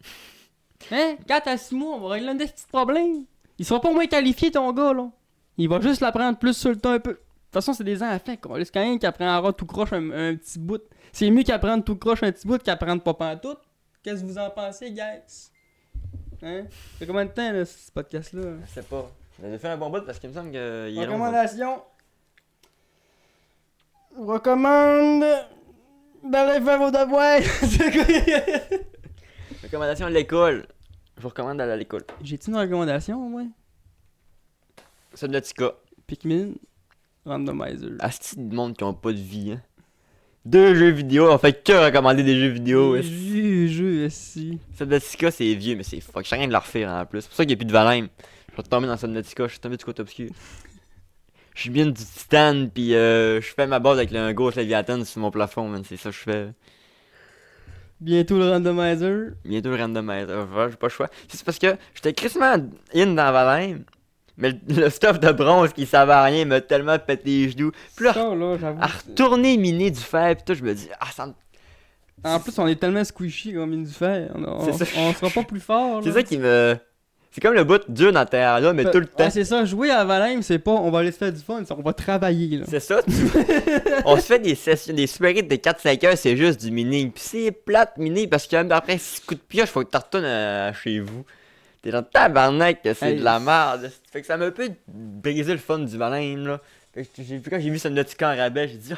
Hein? 4 à 6 mois, on va régler un petit problème. Il sera pas moins qualifié, ton gars, là. Il va juste l'apprendre plus sur le temps un peu. De toute façon, c'est des enfants, quoi. C'est quand même qui apprendra tout croche un petit bout. C'est mieux qu'apprendre tout croche un petit bout qu'apprendre pas pantoute. Qu'est-ce que vous en pensez, guys? Hein? Ça fait combien de temps, là, ce podcast-là? Je sais pas. J'ai fait un bon bout parce qu'il me semble qu'il est long. Recommandation. Je recommande d'aller faire vos devoirs. Recommandation à l'école. Je vous recommande d'aller à l'école. J'ai-tu une recommandation, moi? Subnautica. Pikmin, Randomizer. Asti de monde qui ont pas de vie, hein. 2 jeux vidéo, on fait que recommander des jeux vidéo. Jeu, si. Subnautica, c'est vieux, mais c'est fuck. Je suis rien de la refaire en plus. C'est pour ça qu'il n'y a plus de Valheim. Je vais tomber dans Subnautica, je suis tombé du côté obscur. Je suis bien du titane, pis je fais ma base avec un gros Léviathan sur mon plafond, man. C'est ça que je fais. Bientôt le randomizer. Bientôt le randomizer. J'ai pas le choix. C'est parce que j'étais crissement in dans Valheim. Mais le stuff de bronze qui savait à rien m'a tellement pété les genoux. Puis là, j'avoue. à retourner miner du fer, pis tout, je me dis, ah, ça me. En plus, on est tellement squishy comme mine du fer. On sera pas plus fort. C'est ça qui me. C'est comme le bout dur dans terre là, mais tout le temps. Ouais, c'est ça, jouer à Valheim, c'est pas on va aller se faire du fun, on va travailler. Là. C'est ça, on se fait des sessions, des super hits de 4-5 heures, c'est juste du mining. Pis c'est plate mining parce que même après 6 coups de pioche, faut que tu retournes chez vous. T'es dans tabarnak que c'est de la merde. Fait que ça m'a un peu brisé le fun du Valheim là. Fait que quand j'ai vu Subnautica en rabais, j'ai dit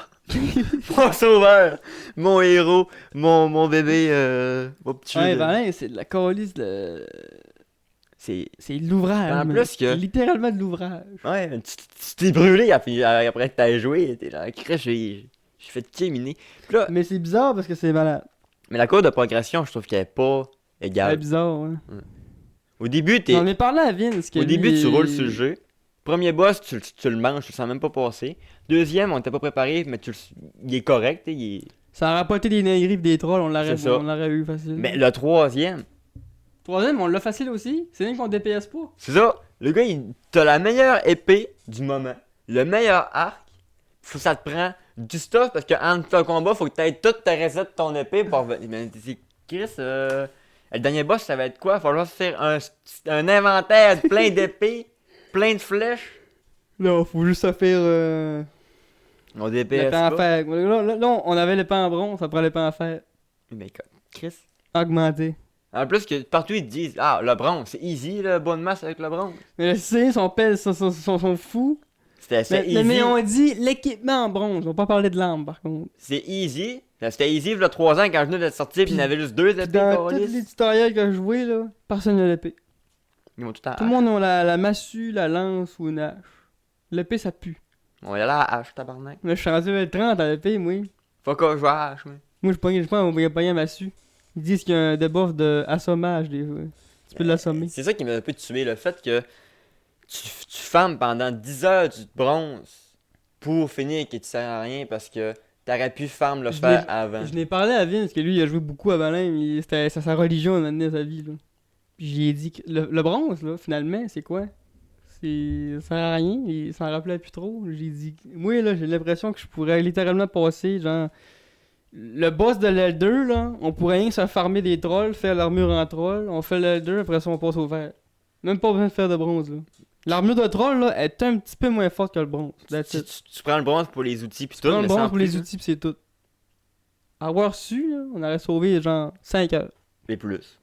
mon sauveur, mon héros, mon bébé, mon petit ouais, Valheim, c'est de la calice de. C'est de l'ouvrage. En plus que. Littéralement de l'ouvrage. Ouais, tu t'es brûlé après que t'as joué. T'es là, crèche, j'ai fait miner. Là, mais c'est bizarre parce que c'est malade. Mais la courbe de progression, je trouve qu'elle est pas égale. C'est bizarre, ouais. Au début, on est parlé à Vince. Au début, tu roules sur le jeu. Premier boss, tu le manges, tu le sens même pas passer. Deuxième, on était pas préparé, mais il est correct. Ça a rapporté des négriers et des trolls, on l'aurait eu facile. Mais le troisième. Troisième, on l'a facile aussi. C'est rien qu'on DPS pas. C'est ça. Le gars, t'as la meilleure épée du moment. Le meilleur arc. Faut que ça te prend du stuff parce qu'en le combat, faut que t'aies tout ta reset de ton épée pour venir. Mais c'est Chris, le dernier boss, ça va être quoi? Il va falloir faire un inventaire plein d'épées, plein de flèches. Non, faut juste se faire. On DPS. L'épée en fer. Là, on avait l'épée en bronze, ça prend l'épée en fer. Mais Chris. Augmenté. En plus que partout ils te disent ah le bronze c'est easy le bonne masse avec le bronze. Mais le C sont fous. C'était easy. Mais on dit l'équipement en bronze, on va pas parler de l'arme par contre. C'est easy. C'était easy il y a 3 ans quand je venais d'être sorti puis il y en avait juste 2 épées. Dans tous les tutoriels que je jouais là, personne n'a l'épée. Ils vont tout le monde a la massue, la lance ou une hache. L'épée ça pue. On va y aller à la hache tabarnak. Mais je suis rendu à 30 à l'épée moi. Faut que je joue à la hache moi. Moi je pense on va pogner la massue. Ils disent qu'il y a un debuff de assommage des fois. Tu peux l'assommer. C'est ça qui m'a un peu tué, le fait que tu farmes pendant 10 heures du bronze pour finir et que tu sers à rien parce que t'aurais pu farm le faire avant. Je n'ai parlé à Vince parce que lui il a joué beaucoup à Valheim, c'était sa religion à mener sa vie là. Puis j'ai dit que le bronze là finalement c'est quoi? Ça sert à rien, il s'en rappelait plus trop. J'ai dit moi là j'ai l'impression que je pourrais littéralement passer genre. Le boss de l'Elder, là, on pourrait rien que se farmer des trolls, faire l'armure en troll, on fait l'Elder, après ça on passe au vert. Même pas besoin de faire de bronze, là. L'armure de troll, là, est un petit peu moins forte que le bronze. Tu prends le bronze pour les outils pis tout. Tu prends le bronze pour les outils pis c'est tout. Avoir su, là, on aurait sauvé genre 5 heures. Et plus.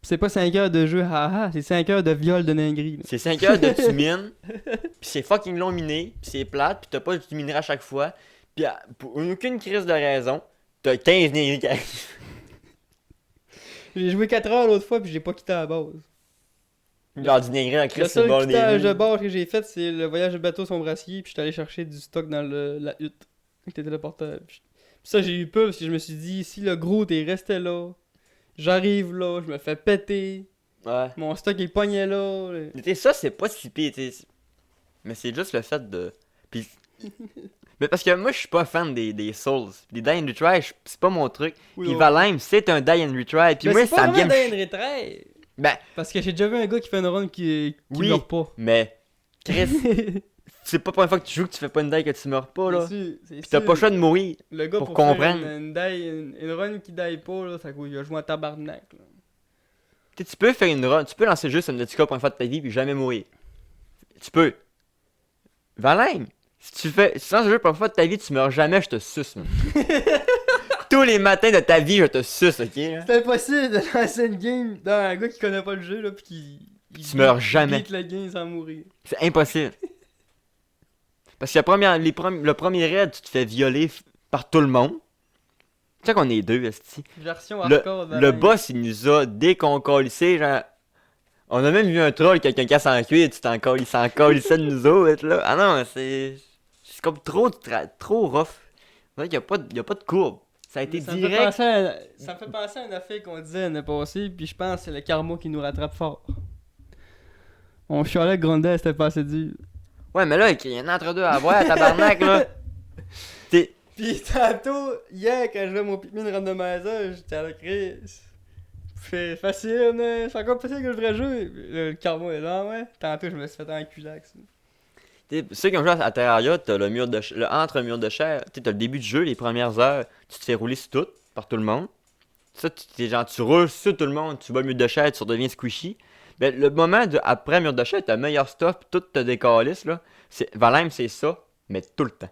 Pis c'est pas 5 heures de jeu, haha, c'est 5 heures de viol de dinguerie. C'est 5 heures de tu mines, pis c'est fucking long miné, pis c'est plate, pis t'as pas du minerai à chaque fois. Pis pour aucune crise de raison, t'as 15 négris qui arrivent. J'ai joué 4 heures l'autre fois pis j'ai pas quitté la base. Genre du négris en crise, c'est le seul quittage de base que j'ai fait, c'est le voyage de bateau son brassier pis j'étais allé chercher du stock dans la hutte. Avec tes téléportables. Pis ça j'ai eu peur parce que je me suis dit, si le gros t'es resté là, j'arrive là, je me fais péter. Ouais. Mon stock il pognait là. Ça c'est pas si pire, mais c'est juste le fait de... Pis... Mais parce que moi je suis pas fan des Souls. Des Die and Retry, c'est pas mon truc. Pis Valheim c'est un Die and Retry. Pis moi ça me vient. C'est pas Die and Retry. Ben. Parce que j'ai déjà vu un gars qui fait une run qui meurt pas. Mais. Chris. c'est pas la première fois que tu joues que tu fais pas une die que tu meurs pas, là. C'est Pis t'as sûr. pas le choix de mourir. Le gars, pour pour faire comprendre. une run qui die pas, là, ça il a joué en tabarnak. Là. Tu sais, tu peux faire une run, tu peux lancer juste une Nautica pour une fois de ta vie puis jamais mourir. Tu peux. Valheim, si tu lances le jeu pour une fois de ta vie, tu meurs jamais, je te suce, man. Tous les matins de ta vie, je te suce, ok? Là? C'est impossible de lancer une game dans un gars qui connaît pas le jeu, là, pis Tu meurs jamais. beat la game sans mourir. C'est impossible. Parce que le premier raid, tu te fais violer par tout le monde. Tu sais qu'on est deux, esti. Version hardcore de Le Valheim. boss, il nous a déconcolissé, genre. On a même vu un troll qui a quelqu'un casse en cuir, il s'en colissait de nous autres, là. Ah non, c'est comme trop rough. Il y a pas de courbe. Ça a été Ça me fait direct. ça me fait penser à une affaire qu'on disait l'année passée, puis je pense que c'est le karma qui nous rattrape fort. On chialait que Grondel, c'était pas assez dur. Ouais, mais là, il y a un entre-deux à voir, tabarnak, là. T'es. Pis tantôt, hier, quand je jouais mon Pikmin randomizer, j'étais à la crise. C'est facile, mais c'est encore plus facile que le vrai jeu. Le karma est là, ouais. Tantôt, je me suis fait enculer avec ça. Ceux qui ont joué à Terraria, t'as le entre-mur de chair. Tu sais, t'as le début du jeu, les premières heures, tu te fais rouler sur tout, par tout le monde. Ça, tu roules sur tout le monde, tu vois le mur de chair, tu redeviens squishy. Mais le moment après mur de chair, t'as le meilleur stuff, pis tout te décalisse, là. Valheim, c'est ça, mais tout le temps.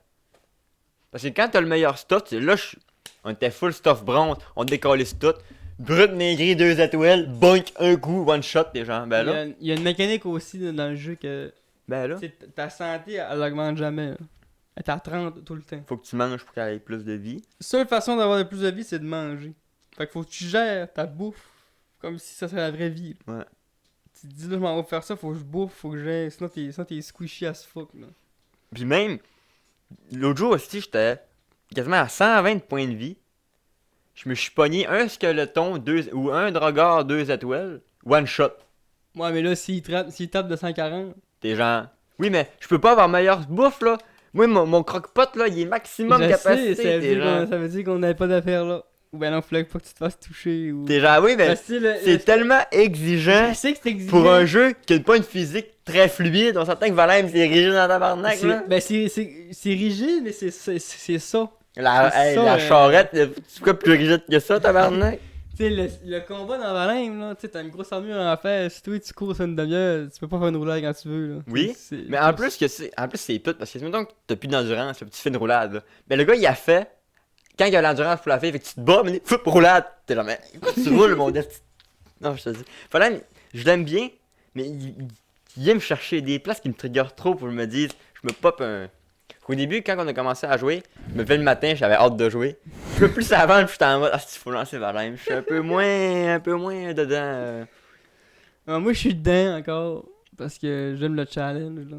Parce que quand t'as le meilleur stuff, là, on était full stuff bronze, on décalisse tout. Brut maigri, 2 étoiles, bonk, un coup, one shot, des gens. Ben là, Il y a une mécanique aussi là, dans le jeu que ben là, tu sais, ta santé, elle augmente jamais. Là. Elle est à 30 tout le temps. faut que tu manges pour qu'elle ait plus de vie. La seule façon d'avoir plus de vie, c'est de manger. Fait que faut que tu gères ta bouffe comme si ça serait la vraie vie. Ouais. Tu te dis là, je m'en vais faire ça, faut que je bouffe, faut que j'aille. Sinon, t'es squishy as fuck. Là. Puis même, l'autre jour aussi, j'étais quasiment à 120 points de vie. Je me suis pogné un skeleton ou un drogard 2 étoiles, one shot. Ouais, mais là, s'il tape de 140. T'es genre, oui, mais je peux pas avoir meilleure bouffe là. Moi, mon croque-pot là, il est maximum Je capacité. sais, T'es genre, ça veut dire qu'on n'avait pas d'affaires là. Ou ben non, fallait pas que tu te fasses toucher. Ou... t'es genre, oui, mais Parce que c'est tellement exigeant. Je sais que c'est exigeant. Pour un jeu qui n'a pas une physique très fluide, on s'entend que Valheim c'est rigide dans tabarnak là. Ben c'est rigide, mais c'est ça. C'est ça, La charrette, c'est quoi plus rigide que ça, tabarnak? Tu sais, le combat dans Valheim, là, tu sais, t'as une grosse armure en fer. Si toi tu cours sur une demi-heure, tu peux pas faire une roulade quand tu veux. Là. Oui, C'est- mais en plus c'est tout, parce que mettons que t'as plus d'endurance, tu fais une roulade là. Mais le gars il a fait, quand il a l'endurance pour la faire, fait que tu te bats, mais foup, roulade! T'es là, mais tu roules mon dev. Non, je te dis. Valheim, je l'aime bien, mais il vient me chercher des places qui me triggerent trop pour que je me dise, je me pop un. Au début, quand on a commencé à jouer, je me levais le matin, j'avais hâte de jouer. Je peux plus avant, je suis en mode, ah, il faut lancer Valheim. Je suis un peu moins dedans. Moi, je suis dedans encore. Parce que j'aime le challenge. Là.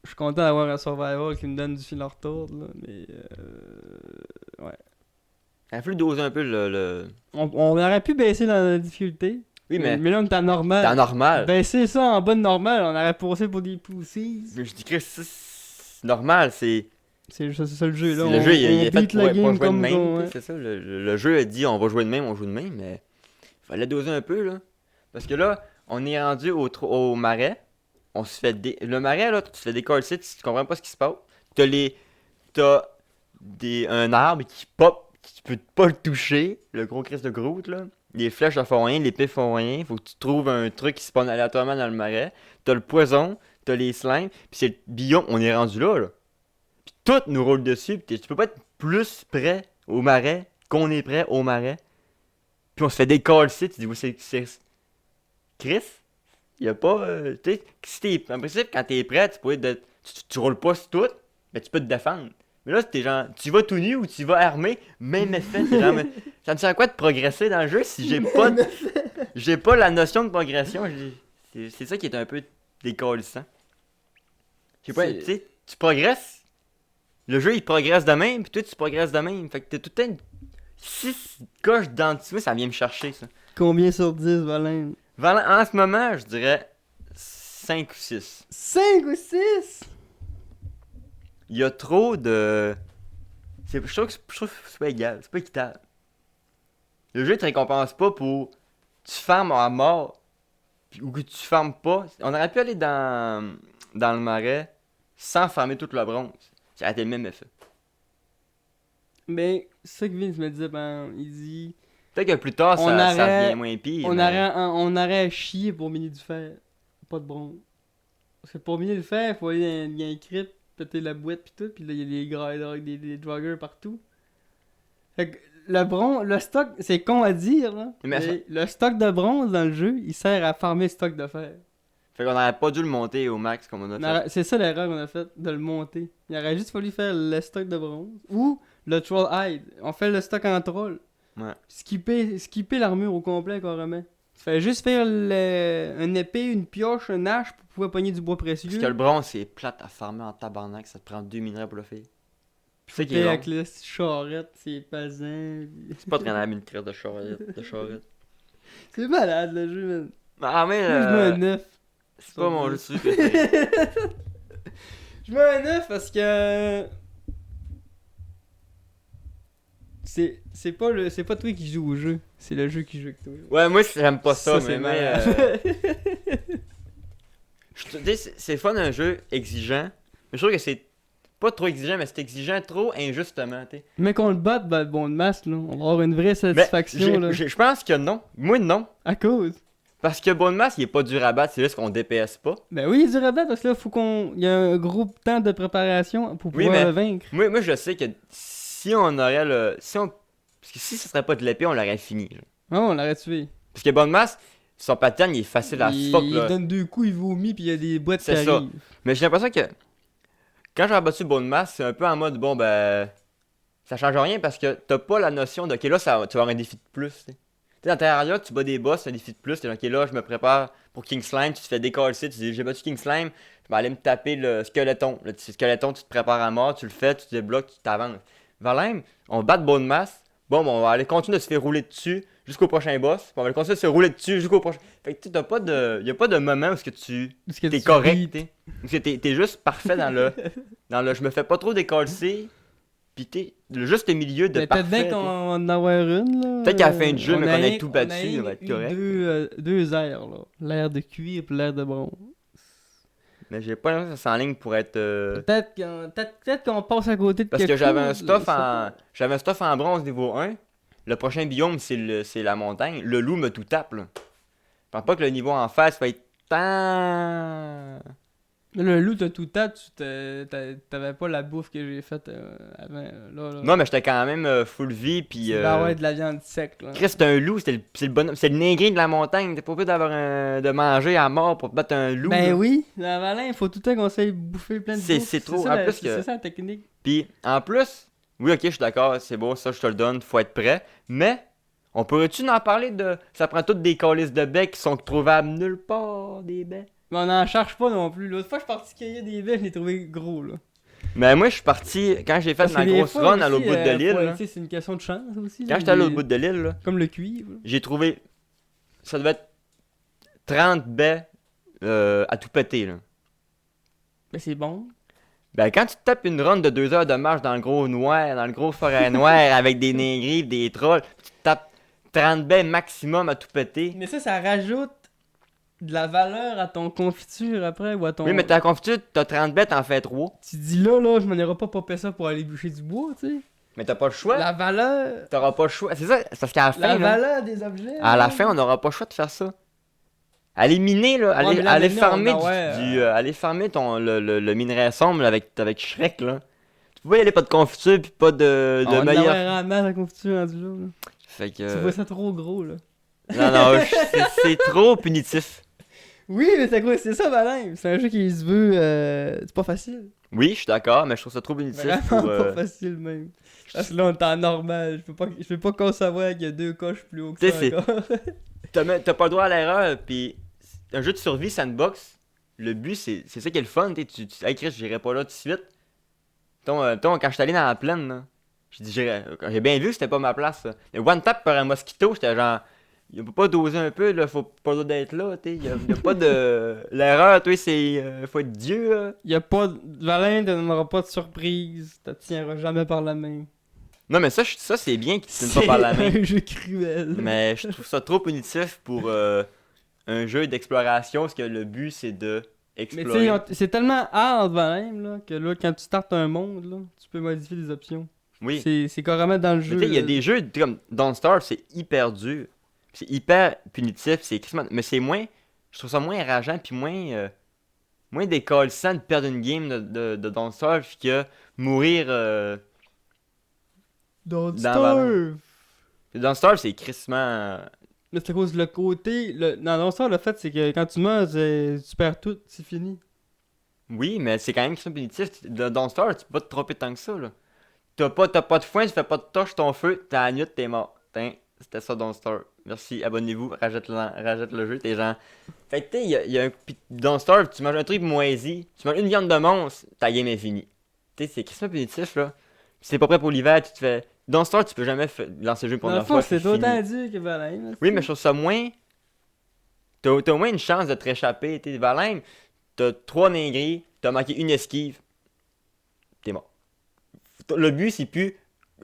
Je suis content d'avoir un survival qui me donne du fil à retordre. Là, mais. Ouais. Il a fallu doser un peu le. On aurait pu baisser la difficulté. Oui, mais là, on est en normal. t'es en normal. Baisser ça en bonne normale, on aurait poussé pour des poussies. Mais je dis que c'est normal, c'est. C'est ça le jeu là. Le jeu, il on est fait beat pour la pas game jouer de comme même. on, tu sais, ouais. C'est ça, le jeu a dit on va jouer de même, on joue de même, mais il fallait doser un peu là. Parce que là, on est rendu au marais. On se fait le marais là, tu te fais décoller, tu comprends pas ce qui se passe. T'as un arbre qui pop, tu peux pas le toucher, le gros Christ de Groot là. Les flèches ne font rien, les l'épée font rien. Faut que tu trouves un truc qui spawn aléatoirement dans le marais. T'as le poison, t'as les slimes, puis c'est le biome, on est rendu là. Puis tout nous roule dessus, puis tu peux pas être plus près au marais qu'on est prêt au marais. Puis on se fait décoller, tu dis, oui, c'est Chris? Y a pas. Tu sais, en principe, quand t'es prêt, tu roules pas sur tout, mais tu peux te défendre. Mais là, t'es genre, tu vas tout nu ou tu vas armé, même effet. T'es genre, mais ça me sert à quoi de progresser dans le jeu si j'ai pas la notion de progression? C'est ça qui est un peu décollissant. Je sais pas, tu sais, tu progresses. Le jeu il progresse de même, puis toi tu progresses de même. Fait que t'es tout le temps 6 coches dans le ça vient me chercher ça. Combien sur 10, Valin? En ce moment, je dirais 5 ou 6. 5 ou 6? Il y a trop de. Je trouve que c'est pas égal, c'est pas équitable. Le jeu te récompense pas pour. Tu farmes à mort, ou que tu farmes pas. On aurait pu aller dans le marais sans farmer tout le bronze. Ça a été le même effet. Mais c'est ça que Vince me disait, ben, il dit... Peut-être que plus tard, On ça aurait- devient moins pire. On mais- aurait à chier pour miner du fer. Pas de bronze. Parce que pour miner le fer, faut aller dans un crypte, péter la boîte pis tout, pis là, il y a des grinders, des druggers partout. Fait que le stock, c'est con à dire, là. Mais Mais le stock de bronze dans le jeu, il sert à farmer le stock de fer. Fait qu'on n'aurait pas dû le monter au max comme on a fait. C'est ça l'erreur qu'on a faite, de le monter. Il aurait juste fallu faire le stock de bronze. Ou le troll hide. On fait le stock en troll. Ouais. Skipper l'armure au complet, carrément. Tu fais juste faire une épée, une pioche, un hache pour pouvoir pogner du bois précieux. Parce que le bronze, c'est plate à farmer en tabarnak. Ça te prend 2 minerais pour le faire. C'est ça qui est Puis long. avec la charrette, c'est pesant. C'est pas très une crête de charrette. C'est malade le jeu, man. Ah, mais. Moi, je mets un 9. C'est pas mon jeu dessus préféré. Je mets un 9 parce que. C'est pas toi qui joue au jeu, c'est le jeu qui joue avec toi. Ouais, moi, j'aime pas ça, c'est mais. malade. C'est fun un jeu exigeant. Mais je trouve que c'est pas trop exigeant, mais c'est exigeant trop injustement, tu sais. Mais qu'on le batte, ben, bon de masse, là. On va avoir une vraie satisfaction, là. Je pense que non. Moi, non. À cause. Parce que Bone Mass, il est pas dur à battre, c'est juste qu'on DPS pas. Ben oui, il est dur à battre parce que là, faut qu'on. Il y a un gros temps de préparation pour Oui, pouvoir mais- le vaincre. Moi, je sais que si on aurait le. Parce que si ce serait pas de l'épée, on l'aurait fini. Là. Ah, on l'aurait tué. Parce que Bone Mass, son pattern, il est facile à fuck, Il là. donne 2 coups, il vomit, puis il y a des boîtes qui C'est ça. arrivent. Mais j'ai l'impression que quand j'ai battu Bone Mass, c'est un peu en mode bon ben ça change rien parce que t'as pas la notion de ok là tu vas avoir un défi de plus. Tu sais, dans Terraria, tu bats des boss, c'est un défi de plus, t'es là, ok là je me prépare pour King Slime, tu te fais décoller, tu dis j'ai battu King Slime, je vais aller me taper le squeletton. Le squeletton, tu te prépares à mort, tu le fais, tu te débloques, tu t'avances. Valheim, on bat Bone Mass, bon on va aller continuer de se faire rouler dessus jusqu'au prochain boss, puis on va aller continuer de se rouler dessus jusqu'au prochain. Fait que tu t'as pas de. Y a pas de moment où est-ce que tu. Parce que T'es tu correct, beats. t'es. Parce que t'es juste parfait dans le. Dans le. Je me fais pas trop décoller. Pis t'es. Le juste milieu de Mais peut-être parfait. bien qu'on va en avoir une, là. Peut-être qu'à la fin du jeu, mais qu'on ait rien- tout on battu, a ça va être eu correct. deux airs, là. L'air de cuir et l'air de bronze. Mais j'ai pas l'impression que c'est en ligne pour être. Peut-être qu'on passe à côté de Parce que quelque j'avais un chose, stuff je sais en. pas. J'avais un stuff en bronze niveau 1. Le prochain biome, c'est la montagne. Le loup me tout tape, là. Je pense pas que le niveau en face va être tant. Le loup, t'as tout tape, t'avais pas la bouffe que j'ai faite avant. Là. Non, mais j'étais quand même full vie, pis. Tu vas avoir de la viande sec, là. Chris, c'est un loup, c'est le bonhomme, c'est le négrin de la montagne. T'es pas obligé de manger à mort pour battre un loup. Ben là. oui, dans Valin, il faut tout le temps qu'on sait bouffer plein de C'est- bouffe. c'est trop, ça, en plus que- C'est ça la technique. Puis en plus, oui, ok, je suis d'accord, c'est beau, ça je te le donne, faut être prêt. Mais on pourrait-tu en parler de. Ça prend toutes des calices de baies qui sont trouvables nulle part, des baies. Mais on n'en charge pas non plus. L'autre fois, je suis parti cueillir des baies, je l'ai trouvé gros, là. Mais moi, je suis parti, quand j'ai fait Parce que ma des grosse fois run à l'autre aussi, bout de l'île, là, tu sais, c'est une question de chance aussi. quand là, j'étais à l'autre des- bout de l'île, là, Comme le cuivre. là. j'ai trouvé. Ça devait être 30 baies à tout péter, là. Ben c'est bon. Ben, quand tu te tapes une run de 2 heures de marche dans le gros noir, dans le gros forêt noir, avec des négrives, des trolls, tu te tapes 30 baies maximum à tout péter. Mais ça rajoute de la valeur à ton confiture après ou à ton. Oui, mais ta confiture, t'as 30 baies, t'en fais 3. Tu dis là, je m'en irai pas popper ça pour aller bûcher du bois, tu sais. Mais t'as pas le choix. La valeur. T'auras pas le choix. C'est ça, c'est parce qu'à la fin, La là, valeur des objets. à la là. fin, on n'aura pas le choix de faire ça. Aller miner, là, Ouais, mais là, aller maintenant, farmer, on a- aller farmer le minerai sombre là, avec Shrek, là. Tu peux pas y aller pas de confiture puis pas de On meilleur. aurait rendu la confiture rendu là. Fait que. Tu vois ça trop gros, là. Non, c'est trop punitif. Oui, mais c'est ça, Valin. C'est un jeu qui se veut. C'est pas facile. Oui, je suis d'accord, mais je trouve ça trop punitif Vraiment pour. pas facile, même. Parce que là, on est en normal. Je peux pas concevoir qu'il y a 2 coches plus haut que Tu ça sais, encore. T'as pas le droit à l'erreur, puis un jeu de survie sandbox, le but c'est ça qui est le fun, hey Chris, j'irai pas là tout de suite. Quand je suis allé dans la plaine, là, j'ai bien vu que c'était pas ma place. Là. Le one tap par un mosquito, j'étais genre, il peut pas doser un peu, là, faut pas d'être là, tu sais, y a pas de. L'erreur, toi, c'est. Faut être Dieu, là. Y a pas. Valin, tu n'auras pas de surprise. Tu te tiendras jamais par la main. Non, mais ça c'est bien qu'il te tienne pas par la main. C'est un jeu cruel. Mais je trouve ça trop punitif pour un jeu d'exploration, parce que le but c'est de Mais tu explorer. sais, c'est tellement hard, Valheim, là, que là, quand tu startes un monde, là, tu peux modifier des options. Oui. C'est carrément dans le Mais jeu. tu sais, il y a là. des jeux comme Don't Starve, c'est hyper dur. C'est hyper punitif, c'est mais c'est moins. Je trouve ça moins rageant puis moins décalissant de perdre une game de Don't Starve que mourir Don't dans Valheim. Starve! Don't Starve, c'est crissement. Mais c'est à cause de le côté. Non, Don't Starve, le fait, c'est que quand tu meurs, tu perds tout, c'est fini. Oui, mais c'est quand même crissement punitif. Don't Starve, tu peux pas te tromper tant que ça, là. T'as pas de foin, tu fais pas de torche ton feu, t'as la nuit, t'es mort. C'était ça Don't Starve. Merci, abonnez-vous, rajoute le jeu, t'es genre. Fait que tu sais, il y a un. Pis Don't Starve, tu manges un truc moisi, tu manges une viande de monstre, ta game est finie. Tu sais, c'est crissement punitif, là. Pis c'est pas prêt pour l'hiver, tu te fais. Don't Starve, tu peux jamais lancer le jeu pour Dans une le fois. fond, c'est fini. autant dur que Valheim. Oui, mais je trouve ça moins. T'as au moins une chance de te réchapper. T'es Valheim, t'as 3 négris, t'as manqué une esquive, t'es mort. Le but, c'est plus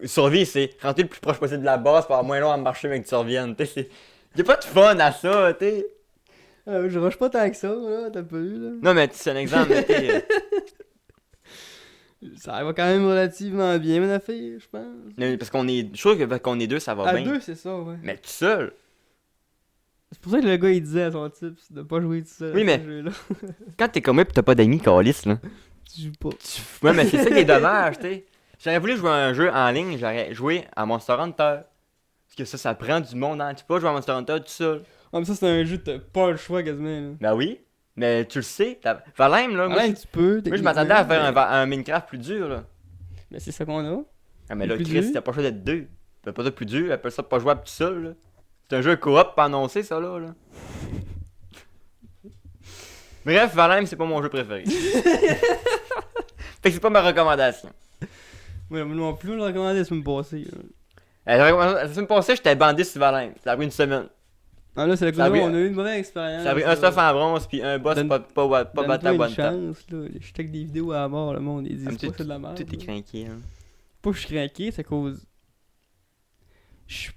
survivre, c'est rentrer le plus proche possible de la base pour avoir moins long à marcher mais que tu reviennes. Y'a pas de fun à ça, t'sais. Je rush pas tant que ça, là, t'as pas eu, là. Non, mais c'est un exemple, mais Ça va quand même relativement bien, mon affaire, je pense. parce qu'on est. Je trouve que parce qu'on est deux, ça va À bien. deux, c'est ça, ouais. Mais tout seul. C'est pour ça que le gars, il disait à son type de pas jouer tout seul. Oui, à mais- ce jeu-là. Quand t'es comme moi pis t'as pas d'amis, calice, là. Tu joues pas. Ouais, mais c'est ça qui est dommage, t'sais. J'aurais voulu jouer à un jeu en ligne, j'aurais joué à Monster Hunter. Parce que ça prend du monde, hein. Tu peux pas jouer à Monster Hunter tout seul. Ah, mais ça, c'est un jeu, t'as pas le choix quasiment, là. Ben oui. Mais tu le sais. Valheim, là. Moi, Ouais, tu peux. je m'attendais à faire techniquement, un Minecraft plus dur, là. mais c'est ça qu'on a. Ah, mais Le là, plus Chris, dur? t'as pas le choix d'être deux. T'as pas ça plus dur, appelle ça pas jouable tout seul, là. C'est un jeu coop pas annoncé, ça, là. Bref, Valheim, c'est pas mon jeu préféré. Fait que c'est pas ma recommandation. Ouais, moi non plus, on l'a recommandé la semaine passée. Là. La semaine passée, j'étais bandé sur Valheim. Ça a pris une semaine. Ah là, c'est la Ça a couleur, pris- on a eu une mauvaise expérience. Ça a pris un stuff en bronze, puis un boss Donne- pas Donne-toi battu à une bonne temps. chance, là. Je check des vidéos à mort, le monde, ils disent Ah, mais pas que c'est de la merde. Tout est là. craqué, hein. Pas que je suis craqué, c'est à cause.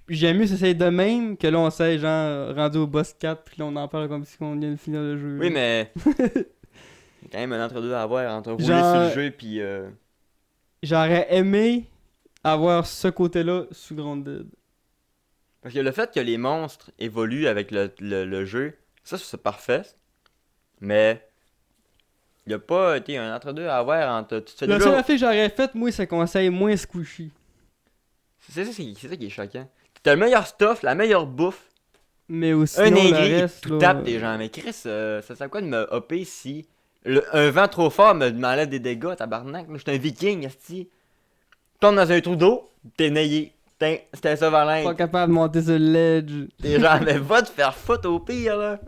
J'aime mieux s'essayer de même que là on sait genre rendu au boss 4 puis là on en parle comme si on vient de finir le jeu. Oui, là. mais. Il y a quand même un entre-deux à avoir entre rouler Genre- sur le jeu, puis. J'aurais aimé avoir ce côté-là sous Grounded. Parce que le fait que les monstres évoluent avec le jeu, ça c'est parfait. Mais il y a pas été un entre-deux à avoir entre tout ça. La seule affaire que j'aurais faite, moi, c'est qu'on essaye moins squishy. C'est ça qui est choquant. T'as le meilleur stuff, la meilleure bouffe, Mais aussi, un le aigri, reste, tout là, tape tes gens. Mais Chris, ça sert à quoi de me hopper si un vent trop fort m'enlève des dégâts, tabarnak? Je suis un viking, esti. Tourne dans un trou d'eau, t'es naillé. C'était ça, Valin. Pas capable de monter sur le ledge. T'es genre, mais va te faire foutre au pire, là.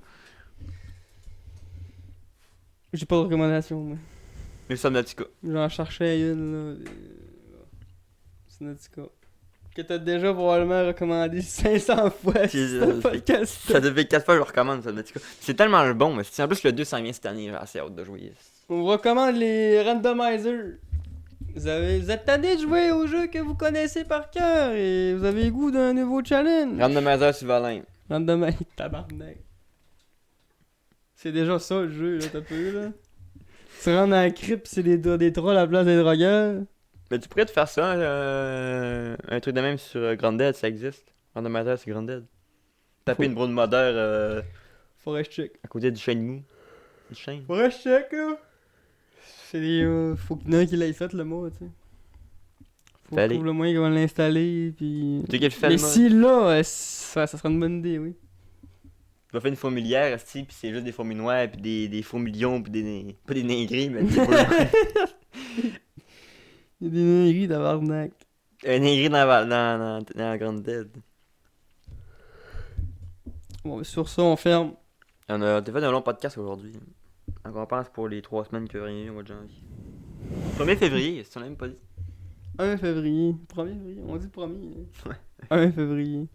J'ai pas de recommandation, moi. Mais Subnautica. J'en cherchais une, là. Subnautica. Que t'as déjà probablement recommandé 500 fois Puis, sur ce podcast. Ça devait 4 fois que je le recommande, Subnautica. C'est tellement bon, mais en plus le 2 s'en vient cette année, j'ai assez hâte de jouer. On recommande les randomizers. Vous êtes tanné de jouer aux jeux que vous connaissez par cœur et vous avez le goût d'un nouveau challenge. Randomizer sur Valin. Randomizer, tabarnak. C'est déjà ça le jeu, là, t'as peu, là. Tu rentres dans la crypte, c'est des trolls à la place des drogueurs. Mais tu pourrais te faire ça, un truc de même sur Grounded, ça existe. Randomizer sur Grounded. Taper Faut- une brown mother Faudrait que je check. à côté du chêne mou. Du chêne. Faudrait que je check, là. C'est des. Faut qu'il y en ait un qui l'ait fait, le mot, tu sais. Faut Fallait. qu'on trouve le moyen qu'on va l'installer, puis. Tu sais quel fait Mais le mode? si là, ça serait une bonne idée, oui. Tu vas faire une fourmilière, esti, pis c'est juste des fourmis noires, pis des fourmilions, pis des. Pas des négris, mais des boules. Il y a des négris tabarnak. Un négri dans Grounded. Bon, sur ça, on ferme. On a fait un long podcast aujourd'hui. Donc on pense pour les 3 semaines qu'il n'y a rien eu au mois de janvier. 1er février, si on l'a même pas dit. 1 février. 1er février. On dit 1er. Ouais. 1 février.